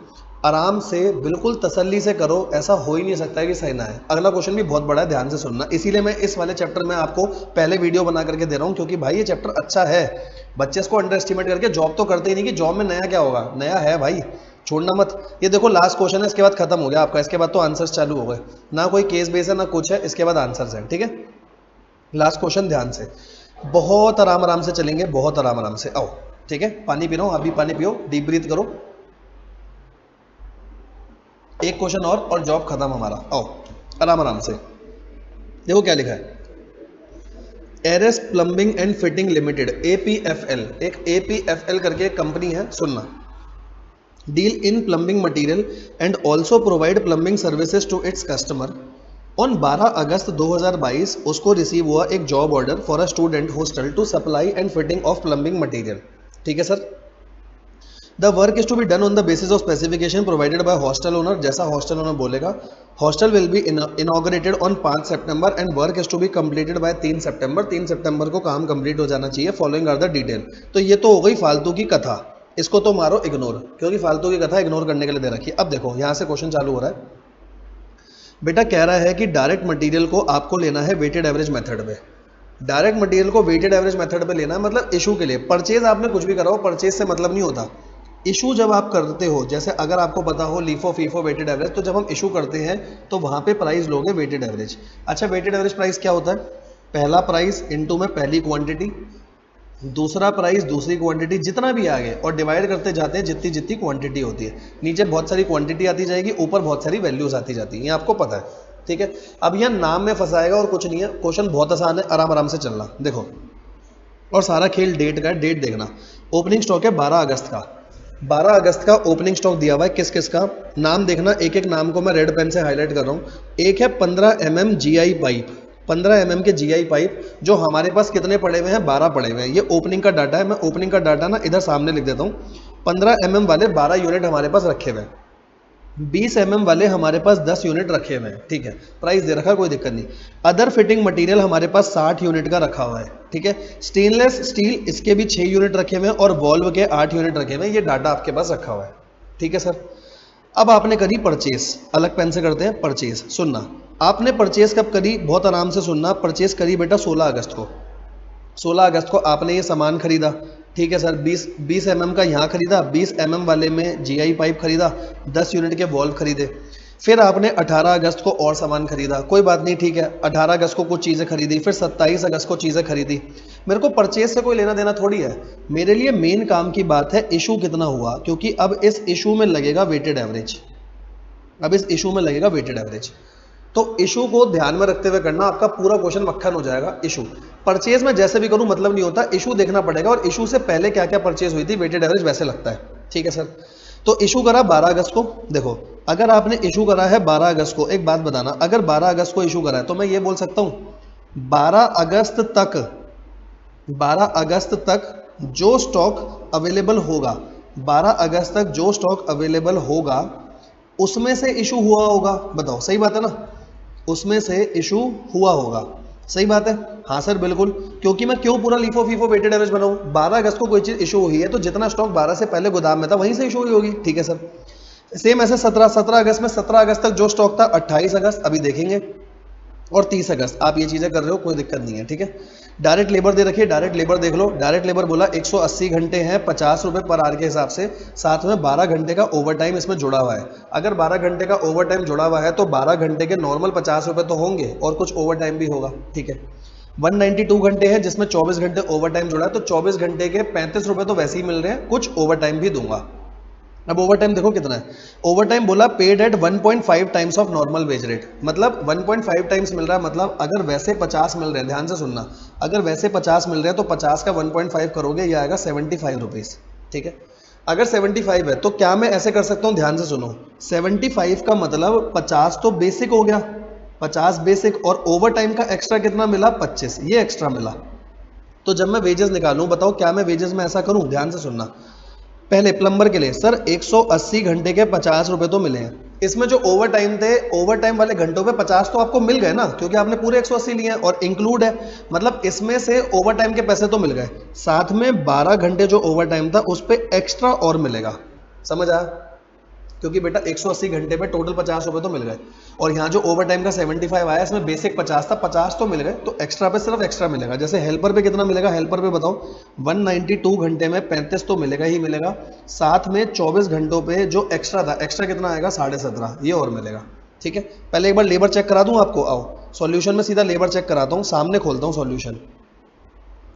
आराम से बिल्कुल तसल्ली से करो, ऐसा हो ही नहीं सकता है कि सही ना है। अगला क्वेश्चन भी बहुत बड़ा है, ध्यान से सुनना। इसीलिए मैं इस वाले चैप्टर में आपको पहले वीडियो बना करके दे रहा हूँ, क्योंकि भाई ये चैप्टर अच्छा है। बच्चे इसको अंडर एस्टिमेट करके जॉब तो करते ही नहीं कि जॉब में नया क्या होगा, नया है भाई, छोड़ना मत। ये देखो लास्ट क्वेश्चन है, इसके बाद खत्म हो गया आपका, इसके बाद तो आंसर्स चालू हो गए, ना कोई केस बेस है ना कुछ है, इसके बाद आंसर्स हैं, ठीक है। लास्ट क्वेश्चन ध्यान से, बहुत आराम आराम से चलेंगे, बहुत आराम आराम से, आओ, ठीक है। पानी पी रहा हूं, अभी पानी पियो, डीप ब्रीथ करो। एक क्वेश्चन और जॉब खत्म हमारा, आओ आराम आराम से। देखो क्या लिखा है, एरएस plumbing and fitting limited, APFL, एक एपीएफएल करके एक कंपनी है, सुनना। Deal in plumbing material and also provide plumbing services to its customer. On 12 August 2022 उसको रिसीव हुआ एक job order for a student hostel to supply and fitting of plumbing material, ठीक है sir. The work is to be done on the basis of specification provided by hostel owner, जैसा hostel owner बोलेगा। Hostel will be inaugurated on 5 September and work is to be completed by 3 September. 3 सितंबर को काम complete हो जाना चाहिए। Following are the detail. तो ये तो हो गई फालतू की कथा, इसको तो मारो इग्नोर, क्योंकि फालतू की कथा इग्नोर करने के लिए दे रखी है। अब देखो यहाँ से क्वेश्चन चालू हो रहा है, बेटा कह रहा है कि डायरेक्ट मटेरियल को आपको लेना है वेटेड एवरेज मेथड पे। डायरेक्ट मटेरियल को वेटेड एवरेज मेथड पे लेना है, मतलब इशू के लिए। परचेज आपने कुछ भी करा हो, परचेज से मतलब नहीं होता। इशू जब आप करते हो, जैसे अगर आपको पता हो लीफो फीफो वेटेड एवरेज, तो जब हम इशू करते हैं तो वहां पे प्राइस लोगे वेटेड एवरेज। अच्छा, वेटेड एवरेज प्राइस क्या होता है, पहला प्राइस इनटू में पहली क्वांटिटी, दूसरा प्राइस दूसरी क्वांटिटी, जितना भी आगे, और डिवाइड करते जाते हैं जितनी जितनी क्वांटिटी होती है। नीचे बहुत सारी क्वांटिटी आती जाएगी, ऊपर बहुत सारी वैल्यूज आती जाती हैं, ये आपको पता है, ठीक है। अब यह नाम में फंसाएगा और कुछ नहीं है, क्वेश्चन बहुत आसान है, आराम आराम से चलना। देखो, और सारा खेल डेट का है, डेट देखना। ओपनिंग स्टॉक है 12 अगस्त का, 12 अगस्त का ओपनिंग स्टॉक दिया हुआ है। किस किस का नाम देखना, एक एक नाम को मैं रेड पेन से हाईलाइट कर रहा हूँ। एक है 15 mm GI पाइप, 15 mm के GI पाइप, जो हमारे पास कितने पड़े हुए हैं, 12 पड़े हुए हैं। ये ओपनिंग का डाटा है, मैं ओपनिंग का डाटा ना इधर सामने लिख देता हूँ। 15 mm वाले 12 यूनिट हमारे पास रखे हुए हैं, 20 mm वाले हमारे पास 10 यूनिट रखे हुए हैं, ठीक है। प्राइस दे रखा, कोई दिक्कत नहीं। अदर फिटिंग मटेरियल हमारे पास 60 यूनिट का रखा हुआ है, ठीक है। स्टेनलेस स्टील, इसके भी 6 यूनिट रखे हुए हैं, और वॉल्व के 8 यूनिट रखे हुए हैं। ये डाटा आपके पास रखा हुआ है, ठीक है सर। अब आपने करी परचेस, अलग पेन से करते हैं परचेस। सुनना, आपने परचेस कब करी, बहुत आराम से सुनना। परचेस करी बेटा 16 अगस्त को, 16 अगस्त को आपने ये सामान खरीदा, ठीक है सर, 20 mm का यहाँ खरीदा, 20 mm वाले में जीआई पाइप खरीदा, 10 यूनिट के वॉल्व खरीदे। फिर आपने 18 अगस्त को और सामान खरीदा, कोई बात नहीं, ठीक है, 18 अगस्त को कुछ चीज़ें खरीदी, फिर 27 अगस्त को चीज़ें खरीदी। मेरे को परचेज से कोई लेना देना थोड़ी है, मेरे लिए मेन काम की बात है इशू कितना हुआ, क्योंकि अब इस इशू में लगेगा वेटेड एवरेज। अब इस इशू में लगेगा वेटेड एवरेज, तो इशू को ध्यान में रखते हुए करना, आपका पूरा क्वेश्चन मक्खन हो जाएगा। इशू परचेज में जैसे भी करूं मतलब नहीं होता, इशू देखना पड़ेगा, और इशू से पहले क्या क्या परचेज हुई थी, वेटेड एवरेज वैसे लगता है, ठीक है सर। तो इशू करा 12 अगस्त को, देखो अगर आपने इशू करा है 12 अगस्त को, एक बात बताना, अगर 12 अगस्त को इशू करा है तो मैं ये बोल सकता हूं 12 अगस्त तक 12 अगस्त तक जो स्टॉक अवेलेबल होगा, 12 अगस्त तक जो स्टॉक अवेलेबल होगा उसमें से इशू हुआ होगा, बताओ सही बात है ना, उसमें से इशू हुआ होगा, सही बात है, हाँ सर बिल्कुल, क्योंकि मैं क्यों पूरा लीफो फीफो वेटेड एवरेज बनाऊं, 12 अगस्त को कोई चीज इशू हुई है तो जितना स्टॉक 12 से पहले गोदाम में था वहीं से इशू हुई होगी, ठीक है सर। सेम ऐसे 17 अगस्त में 17 अगस्त तक जो स्टॉक था, 28 अगस्त अभी देखेंगे, और 30 अगस्त आप ये चीजें कर रहे हो, कोई दिक्कत नहीं है, ठीक है। डायरेक्ट लेबर दे रखिए, डायरेक्ट लेबर देख लो, डायरेक्ट लेबर बोला 180 घंटे हैं 50 रुपए पर आवर के हिसाब से, साथ में 12 घंटे का ओवर टाइम इसमें जुड़ा हुआ है। अगर 12 घंटे का ओवर टाइम जुड़ा हुआ है तो 12 घंटे के नॉर्मल 50 रुपए तो होंगे और कुछ ओवर टाइम भी होगा, ठीक है। 192 घंटे हैं जिसमें 24 घंटे ओवर टाइम जुड़ा है, तो 24 घंटे के 35 रुपए तो वैसे ही मिल रहे हैं, कुछ ओवर टाइम भी दूंगा। अब ओवर टाइम देखो कितना है, ओवर टाइम बोला paid at 1.5 times of normal wage rate, मतलब 1.5 टाइम्स मिल रहा है, मतलब अगर वैसे 50 मिल रहे हैं, ध्यान से सुनना, अगर वैसे 50 मिल रहे हैं तो 50 का 1.5 करोगे, ये आएगा 75 रुपीज, ठीक है। अगर 75 है तो क्या मैं ऐसे कर सकता हूं, ध्यान से सुनो, 75 का मतलब 50 तो बेसिक हो गया, 50 बेसिक, और ओवर टाइम का एक्स्ट्रा कितना मिला, 25, ये एक्स्ट्रा मिला। तो जब मैं वेजेस निकालूं, बताओ क्या मैं वेजेस में ऐसा करूं, ध्यान से सुनना, पहले प्लम्बर के लिए सर 180 घंटे के 50 रुपए तो मिले हैं, इसमें जो ओवर टाइम थे, ओवर टाइम वाले घंटों पे 50 तो आपको मिल गए ना, क्योंकि आपने पूरे 180 लिए हैं और इंक्लूड है, मतलब इसमें से ओवर टाइम के पैसे तो मिल गए, साथ में 12 घंटे जो ओवर टाइम था उस पर एक्स्ट्रा और मिलेगा, समझ आया, क्योंकि बेटा 180 घंटे पे टोटल 50 रुपए तो मिल गए, और यहाँ जो ओवर टाइम का 75 आया, इसमें बेसिक 50 था, 50 तो मिल गए, तो एक्स्ट्रा पे सिर्फ एक्स्ट्रा मिलेगा। जैसे हेल्पर पे कितना मिलेगा, हेल्पर पे बताओ, 192 घंटे में 35 तो मिलेगा ही मिलेगा, साथ में 24 घंटों पे जो एक्स्ट्रा था, एक्स्ट्रा कितना आएगा, 17.5, ये और मिलेगा, ठीक है। पहले एक बार लेबर चेक करा दूं आपको, आओ सॉल्यूशन में सीधा लेबर चेक कराता हूँ, सामने खोलता हूँ सॉल्यूशन,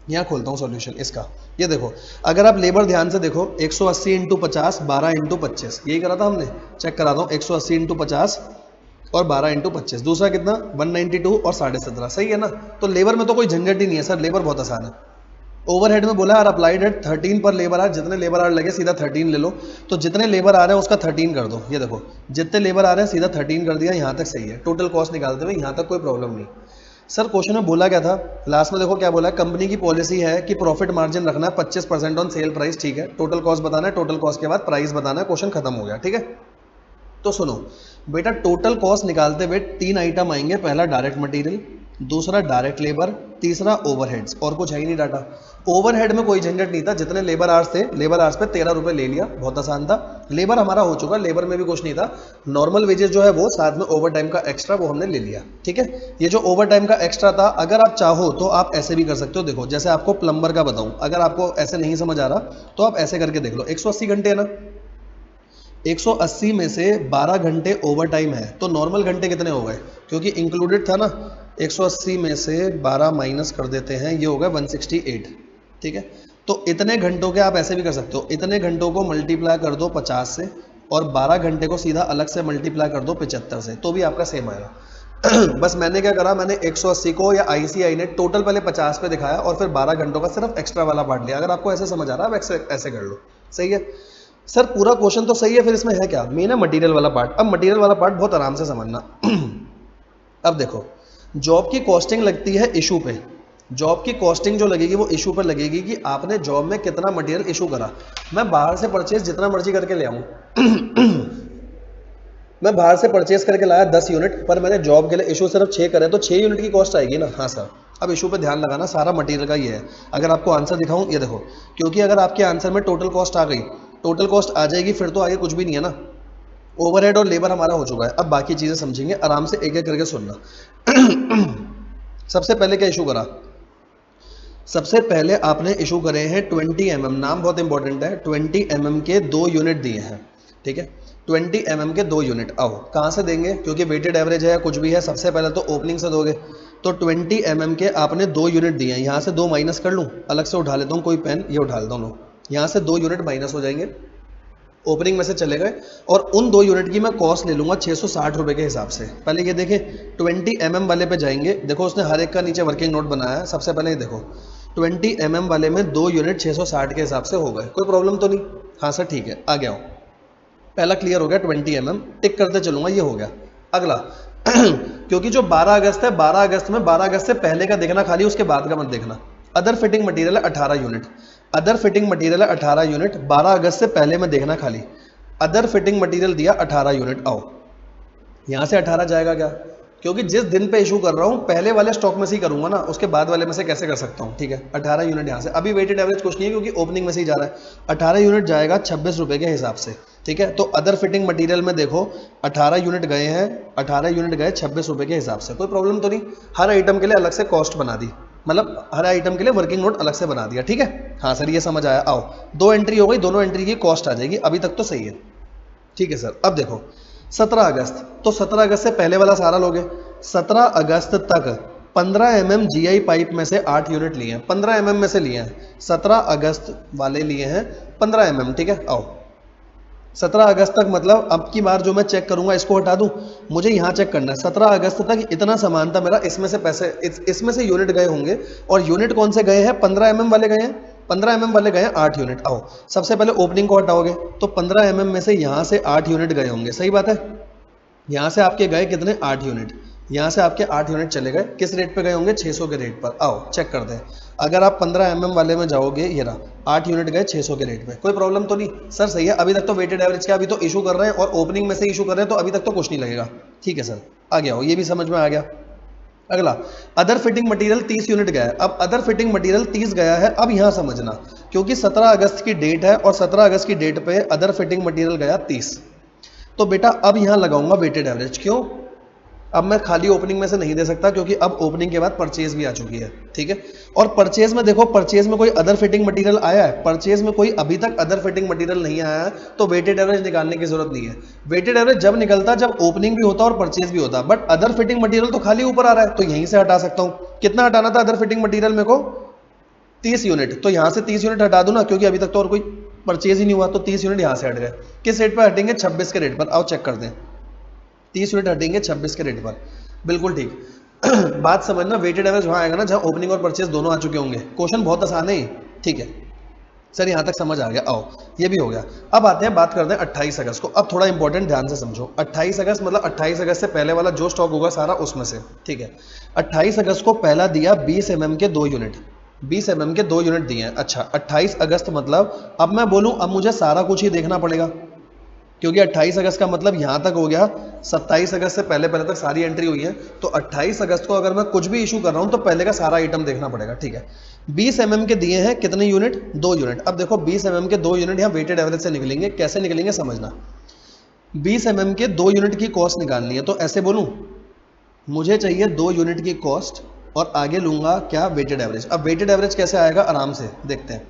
यहाँ खोलता हूँ सॉल्यूशन इसका, ये देखो, अगर आप लेबर ध्यान से देखो, 180 इंटू 50, 12 इंटू 25, यही करा था हमने, चेक करा दो, 180 इंटू 50 और 12 इंटू 25, दूसरा कितना 192 और 17.5, सही है ना। तो लेबर में तो कोई झंझट ही नहीं है सर, लेबर बहुत आसान है। ओवरहेड में बोला यार अप्लाइड एट 13 पर लेबर आर, जितने लेबर आर लगे सीधा 13 ले लो, तो जितने लेबर आ रहे हैं उसका 13 कर दो, ये देखो जितने लेबर आ रहे हैं सीधा 13 कर दिया, यहाँ तक सही है, टोटल कॉस्ट निकालते हुए यहाँ तक कोई प्रॉब्लम नहीं। सर क्वेश्चन में बोला क्या था, लास्ट में देखो क्या बोला है, कंपनी की पॉलिसी है कि प्रॉफिट मार्जिन रखना है 25% ऑन सेल प्राइस, ठीक है, टोटल कॉस्ट बताना है, टोटल कॉस्ट के बाद प्राइस बताना है, क्वेश्चन खत्म हो गया, ठीक है। तो सुनो बेटा, टोटल कॉस्ट निकालते हुए 3 आइटम आएंगे, पहला डायरेक्ट मटेरियल, दूसरा डायरेक्ट लेबर, तीसरा ओवरहेड्स, और कुछ है ही नहीं डाटा। ओवरहेड में कोई झंझट नहीं था, जितने लेबर आवर्स थे, लेबर आवर्स पे 13 रुपए ले लिया, बहुत आसान था, लेबर हमारा हो चुका, लेबर में भी कुछ नहीं था, नॉर्मल वेजेस जो है वो, साथ में ओवर टाइम का एक्स्ट्रा वो हमने ले लिया, ठीक है। ये जो ओवर टाइम का एक्स्ट्रा था, अगर आप चाहो तो आप ऐसे भी कर सकते हो, देखो जैसे आपको प्लम्बर का बताऊं, अगर आपको ऐसे नहीं समझ आ रहा तो आप ऐसे करके देख लो, 180 घंटे है ना, 180 में से 12 घंटे ओवर टाइम है, तो नॉर्मल घंटे कितने हो गए, क्योंकि इंक्लूडेड था ना, 180 में से 12 माइनस कर देते हैं, ये होगा 168, ठीक है। तो इतने घंटों के आप ऐसे भी कर सकते हो, इतने घंटों को मल्टीप्लाई कर दो 50 से, और 12 घंटे को सीधा अलग से मल्टीप्लाई कर दो 75 से, तो भी आपका सेम आएगा। बस मैंने क्या करा, मैंने 180 को या आईसीआई ने टोटल पहले 50 पे दिखाया और फिर 12 घंटों का सिर्फ एक्स्ट्रा वाला पार्ट लिया। अगर आपको ऐसे समझ आ रहा है आप ऐसे कर लो, सही है सर, पूरा क्वेश्चन तो सही है, फिर इसमें है क्या, मेन है मटेरियल वाला पार्ट। अब मटेरियल वाला पार्ट बहुत आराम से समझना। अब देखो, जॉब की कॉस्टिंग लगती है इशू पे, जॉब की कॉस्टिंग जो लगेगी वो इशू पर लगेगी कि आपने जॉब में कितना मटेरियल इशू करा। मैं बाहर से परचेज जितना मर्जी करके ले आऊं, मैं बाहर से परचेज करके लाया 10 यूनिट, पर मैंने जॉब के लिए इशू सिर्फ 6 करे, तो 6 यूनिट की कॉस्ट आएगी ना, हाँ सर। अब इशू पे ध्यान लगाना, सारा मटेरियल का ये है। अगर आपको आंसर दिखाऊं, ये देखो, क्योंकि अगर आपके आंसर में टोटल कॉस्ट आ गई, टोटल कॉस्ट आ जाएगी, फिर तो आगे कुछ भी नहीं है ना, ओवरहेड और लेबर हमारा हो चुका है। अब बाकी चीजें समझेंगे, आराम से एक एक करके सुनना। सबसे पहले क्या इशू करा, सबसे पहले आपने इशू करे हैं 20 mm, नाम बहुत इंपॉर्टेंट है, 20 mm के 2 यूनिट दिए हैं, ठीक है, 20 mm के 2 यूनिट। आओ कहाँ से देंगे, क्योंकि वेटेड एवरेज है या कुछ भी है, सबसे पहले तो ओपनिंग से दोगे। तो 20 mm के आपने 2 यूनिट दिए हैं, यहाँ से 2 माइनस कर लूँ, अलग से उठा लेता हूँ कोई पेन, ये उठा लेता हूँ, यहाँ से 2 यूनिट माइनस हो जाएंगे, ओपनिंग में से चले गए, और उन 2 यूनिट की मैं कॉस्ट ले लूंगा 660 रुपये के हिसाब से। पहले ये देखें 20 mm वाले पे जाएंगे, देखो उसने हर एक का नीचे वर्किंग नोट बनाया है। सबसे पहले ये देखो 20 mm वाले में 2 यूनिट 660 के हिसाब से हो गए, कोई प्रॉब्लम तो नहीं? हाँ सर ठीक है, आ गया हूँ, पहला क्लियर हो गया 20 mm, टिक करते चलूंगा, ये हो गया। अगला क्योंकि जो 12 अगस्त है, 12 अगस्त में 12 अगस्त से पहले का देखना खाली, उसके बाद का मत देखना। अदर फिटिंग मटेरियल है 18 यूनिट, अदर फिटिंग मटेरियल है 18 यूनिट, 12 अगस्त से पहले में देखना खाली। अदर फिटिंग मटेरियल दिया 18 यूनिट, आओ यहां से 18 जाएगा क्या, क्योंकि जिस दिन पे इशू कर रहा हूं पहले वाले स्टॉक में से ही करूंगा ना, उसके बाद वाले में से कैसे कर सकता हूं, ठीक है। 18 यूनिट यहां से, अभी वेटेड एवरेज कुछ नहीं है क्योंकि ओपनिंग में से ही जा रहा है। 18 यूनिट जाएगा 26 रुपए के हिसाब से, ठीक है। तो अदर फिटिंग मटेरियल में देखो 18 यूनिट गए हैं, 18 यूनिट गए 26 रुपए के हिसाब से, कोई प्रॉब्लम तो नहीं? हर आइटम के लिए अलग से कॉस्ट बना दी, मतलब हर आइटम के लिए वर्किंग नोट अलग से बना दिया, ठीक है। हाँ सर ये समझ आया, आओ 2 एंट्री हो गई, दोनों एंट्री की कॉस्ट आ जाएगी, अभी तक तो सही है, ठीक है सर। अब देखो 17 अगस्त, तो 17 अगस्त से पहले वाला सारा लोगे, 17 अगस्त तक 15 mm GI पाइप में से 8 यूनिट लिए हैं, 15 mm में से लिए हैं, 17 अगस्त वाले लिए हैं 15 mm, ठीक है। आओ 17 अगस्त तक, मतलब अब की बार जो मैं चेक करूंगा इसको हटा दूं, मुझे यहाँ चेक करना है 17 अगस्त तक इतना सामान था मेरा, इसमें से पैसे इसमें से यूनिट गए होंगे, और यूनिट कौन से गए हैं? 15 mm वाले गए हैं, 15 mm वाले गए हैं 8 यूनिट। आओ सबसे पहले ओपनिंग को हटाओगे तो 15 mm में से यहाँ से 8 यूनिट गए होंगे, सही बात है। यहाँ से आपके गए कितने? 8 यूनिट, यहाँ से आपके 8 यूनिट चले गए, किस रेट पे गए होंगे? 600 के रेट पर। आओ चेक करते हैं, अगर आप 15 mm वाले में जाओगे, ये रहा 8 यूनिट गए 600 के रेट पे, कोई प्रॉब्लम तो नहीं? सर सही है, अभी तक तो वेटेड एवरेज का अभी तो इशू कर रहे हैं और ओपनिंग में से इशू कर रहे हैं, तो अभी तक तो कुछ नहीं लगेगा, ठीक है सर। आ गया हो, ये भी समझ में आ गया। अगला अदर फिटिंग मटेरियल 30 यूनिट गया है, अब अदर फिटिंग मटेरियल 30 गया है, अब यहाँ समझना, क्योंकि 17 अगस्त की डेट है और 17 अगस्त की डेट पे अदर फिटिंग मटेरियल गया 30, तो बेटा अब यहाँ लगाऊंगा वेटेड एवरेज। क्यों? अब मैं खाली ओपनिंग में से नहीं दे सकता, क्योंकि अब ओपनिंग के बाद परचेज भी आ चुकी है, ठीक है। और परचेज में देखो, परचेज में कोई अदर फिटिंग मटेरियल आया है? परचेज में कोई अभी तक अदर फिटिंग मटेरियल नहीं आया है, तो वेटेड एवरेज निकालने की जरूरत नहीं है। वेटेड एवरेज जब निकलता जब ओपनिंग भी होता और परचेज भी होता, बट अदर फिटिंग मटेरियल तो खाली ऊपर आ रहा है, तो यहीं से हटा सकता हूँ। कितना हटाना था अदर फिटिंग मटेरियल मेरे को? 30 यूनिट, तो यहाँ से 30 यूनिट हटा दूं ना, क्योंकि अभी तक तो और कोई परचेज ही नहीं हुआ, तो 30 यूनिट यहाँ से हट गए। किस रेट पर हटेंगे? 26 के रेट पर। आओ चेक कर दें, 30 यूनिट हटेंगे 26 के रेट पर, बिल्कुल ठीक। बात समझना, वेटेड एवरेज वहां आएगा ना जहां ओपनिंग और परचेज दोनों आ चुके होंगे। क्वेश्चन बहुत आसान है, ठीक है सर, यहां तक समझ आ गया। आओ ये भी हो गया। अब आते हैं, बात करते हैं 28 अगस्त को। अब थोड़ा इंपॉर्टेंट ध्यान से समझो, 28 अगस्त मतलब 28 अगस्त से पहले वाला जो स्टॉक होगा सारा उसमें से, ठीक है। 28 अगस्त को पहला दिया 20 mm के 2 यूनिट, 20 mm के 2 यूनिट दिए हैं। अच्छा 28 अगस्त मतलब अब मैं बोलूं अब मुझे सारा कुछ ही देखना पड़ेगा, क्योंकि 28 अगस्त का मतलब यहाँ तक हो गया, 27 अगस्त से पहले पहले तक सारी एंट्री हुई है, तो 28 अगस्त को अगर मैं कुछ भी इशू कर रहा हूँ तो पहले का सारा आइटम देखना पड़ेगा, ठीक है। 20 mm के दिए हैं कितने यूनिट? 2 यूनिट। अब देखो 20 mm के 2 यूनिट यहाँ वेटेड एवरेज से निकलेंगे, कैसे निकलेंगे समझना। 20 mm के 2 यूनिट की कॉस्ट निकालनी है, तो ऐसे बोलूँ, मुझे चाहिए 2 यूनिट की कॉस्ट और आगे लूंगा क्या? Weighted average. अब वेटेड एवरेज कैसे आएगा, आराम से देखते हैं।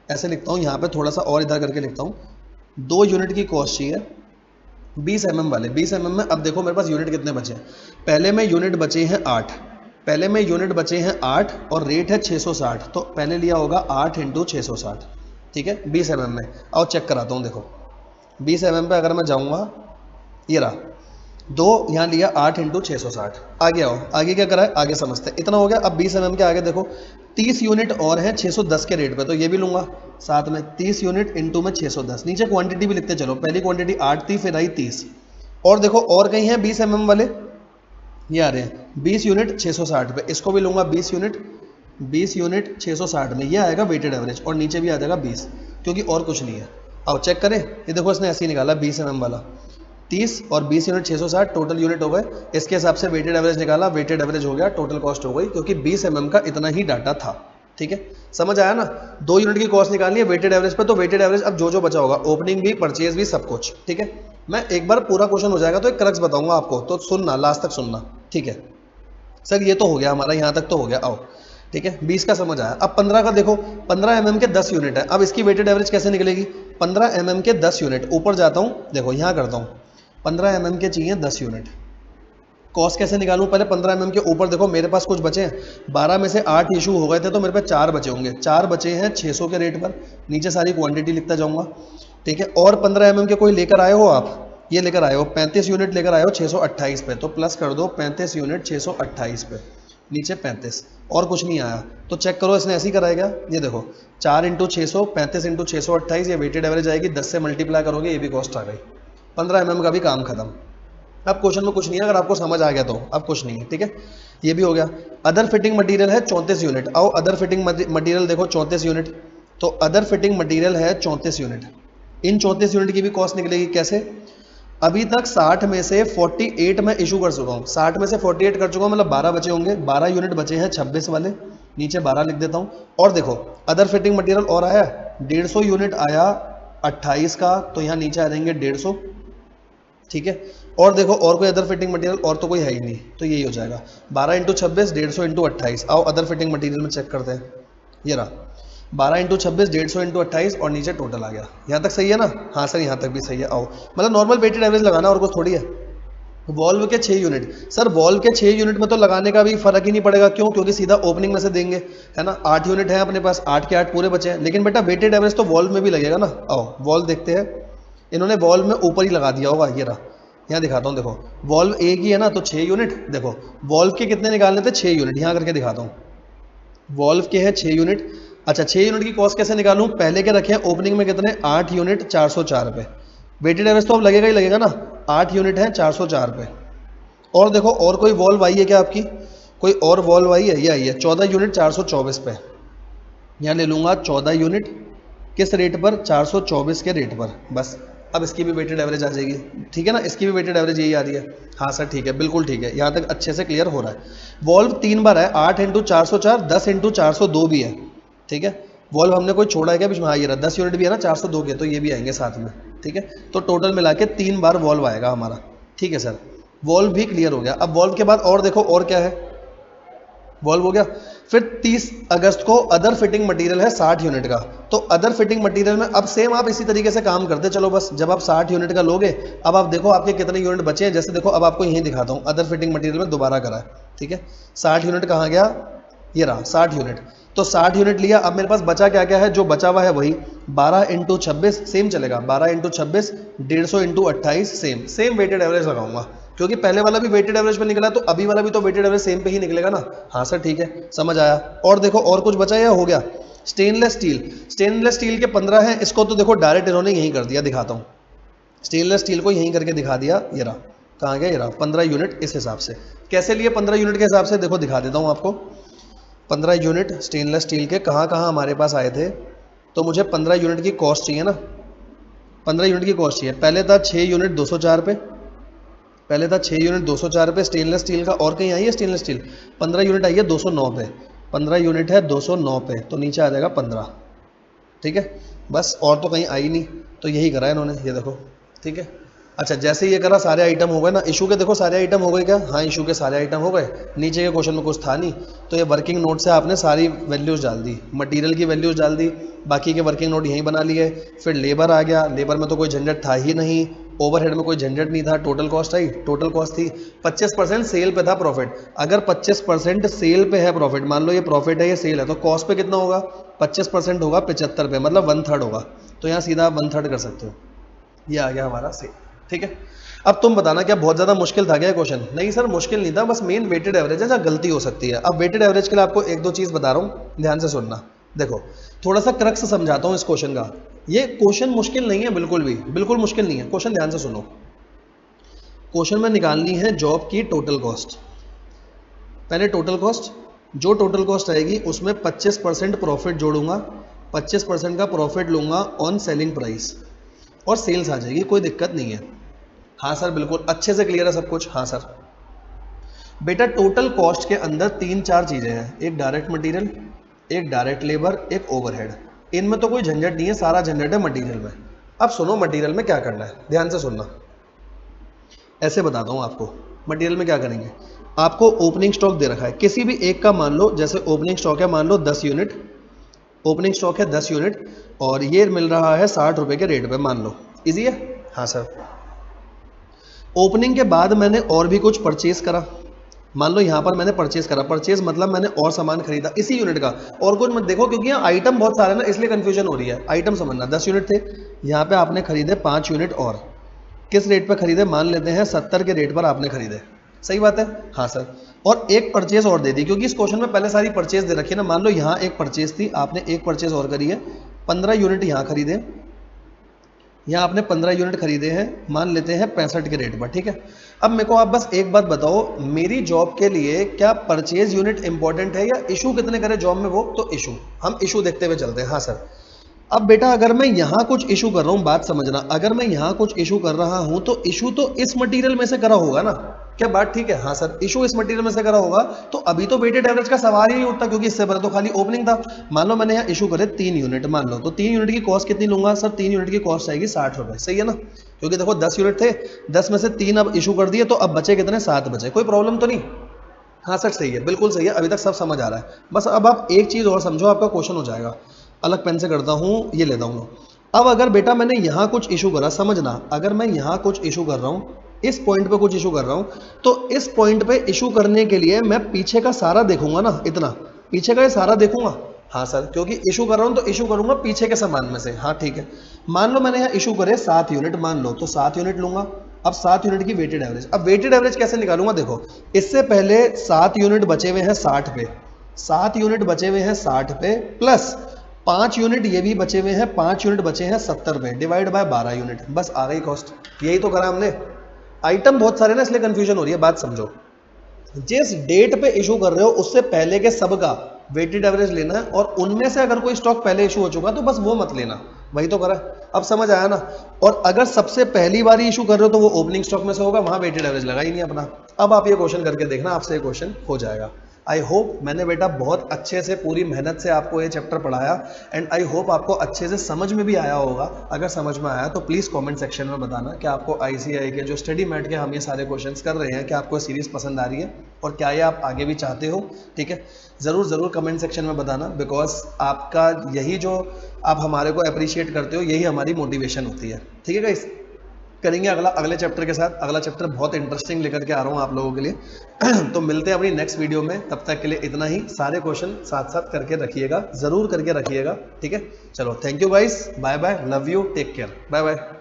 ऐसे लिखता हूँ, यहाँ पे थोड़ा सा और इधर करके लिखता हूँ, 2 यूनिट की कॉस्ट चाहिए 20 mm वाले। 20 mm में अब देखो मेरे पास यूनिट कितने बचे हैं, पहले में यूनिट बचे हैं 8, पहले में यूनिट बचे हैं 8 और रेट है 660, तो पहले लिया होगा 8 × 660, ठीक है 20 mm में। आओ चेक कराता हूँ, देखो 20 mm पे अगर मैं जाऊँगा, ये रहा 2, यहाँ लिया 8 × 660। आगे आओ, आगे क्या करा है आगे समझते हैं। इतना हो गया। अब 20 mm के आगे देखो 30 यूनिट और हैं 610 के रेट पे, तो ये भी लूंगा साथ में, 30 यूनिट इंटू में 610। नीचे क्वांटिटी भी लिखते चलो, पहली क्वांटिटी 8 थी, फिर आई 30, और देखो और कहीं हैं 20 mm वाले, ये आ रहे हैं 20 यूनिट 660 पे, इसको भी लूंगा 20 यूनिट 660 में, ये आएगा वेटेड एवरेज, और नीचे भी आ जाएगा 20, क्योंकि और कुछ नहीं है। आओ चेक करें, ये देखो इसने ऐसे ही निकाला 20 mm वाला, 30 और 20 यूनिट 660 टोटल यूनिट हो गए, इसके हिसाब से वेटेड एवरेज निकाला, वेटेड एवरेज हो गया, टोटल कॉस्ट हो गई, क्योंकि 20 mm का इतना ही डाटा था, ठीक है समझ आया ना। 2 यूनिट की कॉस्ट निकालनी है वेटेड एवरेज पे, तो वेटेड एवरेज अब जो जो बचा होगा, ओपनिंग भी परचेज भी सब कुछ, ठीक है। मैं एक बार पूरा क्वेश्चन हो जाएगा तो एक क्रक्स बताऊंगा आपको, तो सुनना, लास्ट तक सुनना, ठीक है सर। ये तो हो गया हमारा, यहाँ तक तो हो गया। आओ ठीक है, 20 का समझ आया। अब 15 का देखो, 15 एमएम के 10 यूनिट है। अब इसकी वेटेड एवरेज कैसे निकलेगी? 15 एमएम के 10 यूनिट, ऊपर जाता हूँ, देखो यहाँ करता हूँ, 15 एमएम के चाहिए 10 यूनिट। कॉस्ट कैसे निकालूं? पहले 15 एमएम के ऊपर देखो मेरे पास कुछ बचे हैं, 12 में से 8 इशू हो गए थे तो मेरे पास 4 बचे होंगे, 4 बचे हैं 600 के रेट पर, नीचे सारी क्वांटिटी लिखता जाऊंगा। ठीक है, और 15 एमएम के कोई लेकर आए हो आप, ये लेकर आए हो 35 यूनिट लेकर आए हो 628 पे, तो प्लस कर दो 35 यूनिट 628 पे, नीचे 35, और कुछ नहीं आया। तो चेक करो इसने ऐसे ही कराया क्या? ये देखो 4 इंटू 600, 35 इंटू 628, ये वेटेड एवरेज आएगी, 10 से मल्टीप्लाई करोगे, ये भी कॉस्ट आ गई, 15 एमएम का भी काम खत्म। अब क्वेश्चन में कुछ नहीं है, अगर आपको समझ आ गया तो, अब कुछ नहीं है। ठीक है, ये भी हो गया। अदर फिटिंग मटेरियल है 34 यूनिट, आओ अदर फिटिंग मटेरियल देखो 34 यूनिट, तो अदर फिटिंग मटेरियल है 34 यूनिट, इन 34 यूनिट की भी कॉस्ट निकलेगी कैसे? अभी तक 60 में से 48 मैं इशू कर चुका हूँ, 60 में से 48 कर चुका हूँ, मतलब 12 बचे होंगे, 12 यूनिट बचे हैं 26 वाले, नीचे 12 लिख देता हूँ। और देखो अदर फिटिंग मटेरियल और आया 150 यूनिट आया 28 का, तो यहाँ नीचे आ जाएंगे 150। ठीक है, और देखो और कोई अदर फिटिंग मटेरियल और तो कोई है ही नहीं, तो यही हो जाएगा 12 इंटू 26, 150 इंटू 28। आओ अदर फिटिंग मटेरियल में चेक करते हैं, ये रहा 12 इंटू 26, 150 इंटू 28, और नीचे टोटल आ गया। यहाँ तक सही है ना? हाँ सर यहाँ तक भी सही है। आओ मतलब नॉर्मल वेटेड एवरेज लगाना और कुछ थोड़ी है। वॉल्व के 6 यूनिट, सर वॉल्व के 6 यूनिट में तो लगाने का भी फर्क ही नहीं पड़ेगा, क्यों? क्योंकि सीधा ओपनिंग में से देंगे, है ना। 8 यूनिट है अपने पास, 8 के 8 पूरे बचे हैं, लेकिन बेटा वेटेड एवरेज तो वॉल्व में भी लगेगा ना। आओ वॉल्व देखते हैं, इन्होंने वॉल्व में ऊपर ही लगा दिया होगा, ये रहा, यहाँ दिखाता हूँ, देखो वॉल्व एक ही है ना, तो 6 यूनिट। देखो वॉल्व के कितने निकालने थे? 6 यूनिट, यहाँ करके दिखाता हूँ, वॉल्व के हैं 6 यूनिट। अच्छा 6 यूनिट की कॉस्ट कैसे निकालूं? पहले के रखे हैं ओपनिंग में कितने? 8 यूनिट 404 पे, वेटेड एवरेज तो अब लगेगा ही लगेगा ना, 8 यूनिट है 404 पे। और देखो और कोई वॉल्व आई है क्या आपकी? कोई और वॉल्व आई है? ये आई है 14 यूनिट 424 पे, यहाँ ले लूँगा 14 यूनिट, किस रेट पर? 424 के रेट पर, बस। अब इसकी भी वेटेड एवरेज आ जाएगी, ठीक है ना, इसकी भी वेटेड एवरेज यही आ रही है। हाँ सर ठीक है, बिल्कुल ठीक है, यहाँ तक अच्छे से क्लियर हो रहा है। वॉल्व 3 बार है, 8 इंटू 404, 10 इंटू 402 भी है, ठीक है। वॉल्व हमने कोई छोड़ा है क्या बीच में? हाँ ये रहा, 10 यूनिट भी है ना 402 के, तो ये भी आएंगे साथ में, ठीक है। तो टोटल मिला के 3 बार वॉल्व आएगा हमारा, ठीक है सर। वॉल्व भी क्लियर हो गया। अब वॉल्व के बाद और देखो और क्या है, वॉल्व हो गया। फिर 30 अगस्त को अदर फिटिंग मटेरियल है 60 यूनिट का, तो अदर फिटिंग मटेरियल में अब सेम आप इसी तरीके से काम करते चलो, बस जब आप 60 यूनिट का लोगे, अब आप देखो आपके कितने यूनिट बचे हैं। जैसे देखो अब आपको यहीं दिखाता हूँ, अदर फिटिंग मटेरियल में दोबारा करा है, ठीक है। 60 यूनिट कहाँ गया? ये रहा 60 यूनिट, तो 60 यूनिट लिया। अब मेरे पास बचा क्या क्या है? जो बचा हुआ है वही 12 इंटू 26 सेम चलेगा, 12 into 26, 150 into 28 same weighted average लगाऊंगा, क्योंकि पहले वाला भी वेटेड एवरेज पे निकला, तो अभी वाला भी तो वेटेड एवरेज सेम पे ही निकलेगा ना। हाँ सर ठीक है, समझ आया। और देखो और कुछ बचा या हो गया? स्टेनलेस स्टील, स्टेनलेस स्टील के 15 हैं, इसको तो देखो डायरेक्ट इन्होंने यहीं कर दिया, दिखाता हूँ, स्टेनलेस स्टील को यहीं करके दिखा दिया। ये रहा, कहाँ गया? ये रहा 15 यूनिट। इस हिसाब से कैसे लिए 15 यूनिट के हिसाब से? देखो दिखा देता हूँ आपको। 15 यूनिट स्टेनलेस स्टील के कहाँ कहाँ हमारे पास आए थे, तो मुझे 15 यूनिट की कॉस्ट चाहिए ना, 15 यूनिट की कॉस्ट चाहिए। पहले था 6 यूनिट 204 पे, पहले था 6 यूनिट 204 पे स्टेनलेस स्टील का, और कहीं आई है स्टेनलेस स्टील? 15 यूनिट आई है 209 पे, 15 यूनिट है 209 पे, तो नीचे आ जाएगा 15, ठीक है बस। और तो कहीं आई नहीं, तो यही करा है इन्होंने, ये देखो, ठीक है। अच्छा जैसे ये करा सारे आइटम हो गए ना, इशू के देखो सारे आइटम हो गए क्या? हाँ इशू के सारे आइटम हो गए। नीचे के क्वेश्चन में कुछ था नहीं, तो ये वर्किंग नोट से आपने सारी वैल्यूज डाल दी, मटेरियल की वैल्यूज डाल दी, बाकी के वर्किंग नोट यहीं बना लिए। फिर लेबर आ गया, लेबर में तो कोई झंझट था ही नहीं, ओवरहेड में कोई झंझट नहीं था। टोटल कॉस्ट आई, टोटल कॉस्ट थी 25% सेल पे था प्रॉफिट। अगर 25% सेल पे है प्रॉफिट, मान लो ये प्रॉफिट है ये सेल है, तो कॉस्ट पे कितना होगा? 25% होगा 75 पे, मतलब 1/3 होगा। तो यहाँ सीधा आप 1/3 कर सकते हो, ये आ गया हमारा सेल, ठीक है। अब तुम बताना क्या बहुत ज़्यादा मुश्किल था क्या क्वेश्चन? नहीं सर मुश्किल नहीं था, बस मेन वेटेड एवरेज है जहाँ गलती हो सकती है। अब वेटेड एवरेज के लिए आपको एक दो चीज़ बता रहा हूँ, ध्यान से सुनना। देखो थोड़ा सा क्रक्स समझाता हूँ इस क्वेश्चन का। ये क्वेश्चन मुश्किल नहीं है, बिल्कुल भी बिल्कुल मुश्किल नहीं है। क्वेश्चन ध्यान से सुनो, क्वेश्चन में निकालनी है जॉब की टोटल कॉस्ट। पहले टोटल कॉस्ट, जो टोटल कॉस्ट आएगी उसमें 25% प्रॉफिट जोड़ूंगा, 25% का प्रॉफिट लूंगा ऑन सेलिंग प्राइस, और सेल्स आ जाएगी, कोई दिक्कत नहीं है। हाँ सर बिल्कुल अच्छे से क्लियर है सब कुछ। हाँ सर बेटा टोटल कॉस्ट के अंदर 3-4 चीज़ें हैं, एक डायरेक्ट मटेरियल, एक डायरेक्ट लेबर, एक ओवरहेड। इनमें तो कोई झंझट नहीं है, सारा झंझट है मटेरियल में। अब सुनो मटेरियल में क्या करना है, ध्यान से सुनना, ऐसे बताता हूँ आपको। मटेरियल में क्या करेंगे, आपको ओपनिंग स्टॉक दे रखा है किसी भी एक का, मान लो जैसे ओपनिंग स्टॉक है मान लो 10 यूनिट, ओपनिंग स्टॉक है 10 यूनिट और ये मिल रहा है 60 रुपए के रेट पे, मान लो। इजी है? हाँ सर। ओपनिंग के बाद मैंने और भी कुछ परचेज करा, मान लो यहाँ पर मैंने परचेज करा, परचेज मतलब मैंने और सामान खरीदा इसी यूनिट का, और कुछ मत देखो क्योंकि यहाँ आइटम बहुत सारे ना इसलिए कंफ्यूजन हो रही है। आइटम समझना, 10 यूनिट थे, यहाँ पे आपने खरीदे 5 यूनिट और, किस रेट पर खरीदे? मान लेते हैं 70 के रेट पर आपने खरीदे, सही बात है? हाँ सर। और एक परचेज और दे दी क्योंकि इस क्वेश्चन में पहले सारी परचेज दे रखी है ना। मान लो यहाँ एक परचेज थी, आपने एक परचेज और करी है, 15 यूनिट यहाँ खरीदे, यहाँ आपने 15 यूनिट खरीदे हैं, मान लेते हैं 65 के रेट पर, ठीक है। अब मेरे को आप बस एक बात बताओ, मेरी जॉब के लिए क्या परचेज यूनिट इंपॉर्टेंट है या इशू कितने करे जॉब में? वो तो इशू, हम इशू देखते हुए चलते हैं। हाँ सर। अब बेटा अगर मैं यहाँ कुछ इशू कर रहा हूँ, बात समझना, अगर मैं यहाँ कुछ इशू कर रहा हूँ तो इशू तो इस मटेरियल में से करा होगा ना, क्या बात ठीक है? हाँ सर, इशू इस मटेरियल में से करा होगा, तो अभी तो वेटेड एवरेज का सवाल ही नहीं उठता क्योंकि इससे पहले तो खाली ओपनिंग था। मान लो मैंने यहाँ इशू करे 3 यूनिट, मान लो, तो 3 यूनिट की कॉस्ट कितनी लूंगा सर? 3 यूनिट की कॉस्ट आएगी 60 रुपए, सही है ना? क्योंकि देखो 10 यूनिट थे, 10 में से 3 अब इशू कर दिए, तो अब बचे कितने? 7 बचे, कोई प्रॉब्लम तो नहीं? हाँ सर सही है, बिल्कुल सही है, अभी तक सब समझ आ रहा है। बस अब आप एक चीज़ और समझो, आपका क्वेश्चन हो जाएगा। अलग पेन से करता हूँ, ये लेता हूँ। अब अगर बेटा मैंने यहाँ कुछ इशू करा, समझना, अगर मैं यहाँ कुछ इशू कर रहा हूँ, इस पॉइंट पे कुछ इशू कर रहा हूँ, तो इस पॉइंट पे इशू करने के लिए मैं पीछे का सारा देखूंगा ना, इतना पीछे का ये सारा देखूंगा। हाँ सर, क्योंकि इशू कर रहा हूँ तो इशू करूंगा पीछे के सामान में से। हाँ ठीक है। मान लो मैंने यहाँ इशू करे 7 यूनिट, मान लो, तो 7 यूनिट लूंगा। अब 7 यूनिट की वेटेड एवरेज, अब वेटेड एवरेज कैसे निकालूंगा? देखो, इससे पहले 7 यूनिट बचे हुए हैं 60 पे, 7 यूनिट बचे हुए हैं 60 पे, प्लस 5 यूनिट ये भी बचे हुए हैं, 5 यूनिट बचे हैं 70 पे, डिवाइड बाय 12 यूनिट, बस आ गई कॉस्ट। यही तो करा हमने। आइटम बहुत सारे ना इसलिए कंफ्यूजन हो रही है, बात समझो। जिस डेट पे इशू कर रहे हो उससे पहले के सब का वेटेड एवरेज लेना है, और उनमें से अगर कोई स्टॉक पहले इशू हो चुका तो बस वो मत लेना, वही तो करा। अब समझ आया ना? और अगर सबसे पहली बार इशू कर रहे हो तो वो ओपनिंग स्टॉक में से होगा, वहां वेटेड एवरेज लगा ही नहीं अपना। अब आप ये क्वेश्चन करके देखना, आपसे ये क्वेश्चन हो जाएगा। आई होप मैंने बेटा बहुत अच्छे से पूरी मेहनत से आपको ये चैप्टर पढ़ाया, एंड आई होप आपको अच्छे से समझ में भी आया होगा। अगर समझ में आया तो प्लीज़ कमेंट सेक्शन में बताना कि आपको आईसीआई के जो स्टडी मैट के हम ये सारे क्वेश्चंस कर रहे हैं, क्या आपको सीरीज पसंद आ रही है और क्या ये आप आगे भी चाहते हो, ठीक है? ज़रूर ज़रूर कमेंट सेक्शन में बताना, बिकॉज आपका यही जो आप हमारे को अप्रिशिएट करते हो, यही हमारी मोटिवेशन होती है, ठीक है गाइस? करेंगे अगले चैप्टर के साथ। अगला चैप्टर बहुत इंटरेस्टिंग लेकर के आ रहा हूँ आप लोगों के लिए तो मिलते हैं अपनी नेक्स्ट वीडियो में, तब तक के लिए इतना ही। सारे क्वेश्चन साथ साथ करके रखिएगा, जरूर करके रखिएगा, ठीक है? चलो, thank you guys, bye bye, love you, take care, bye bye.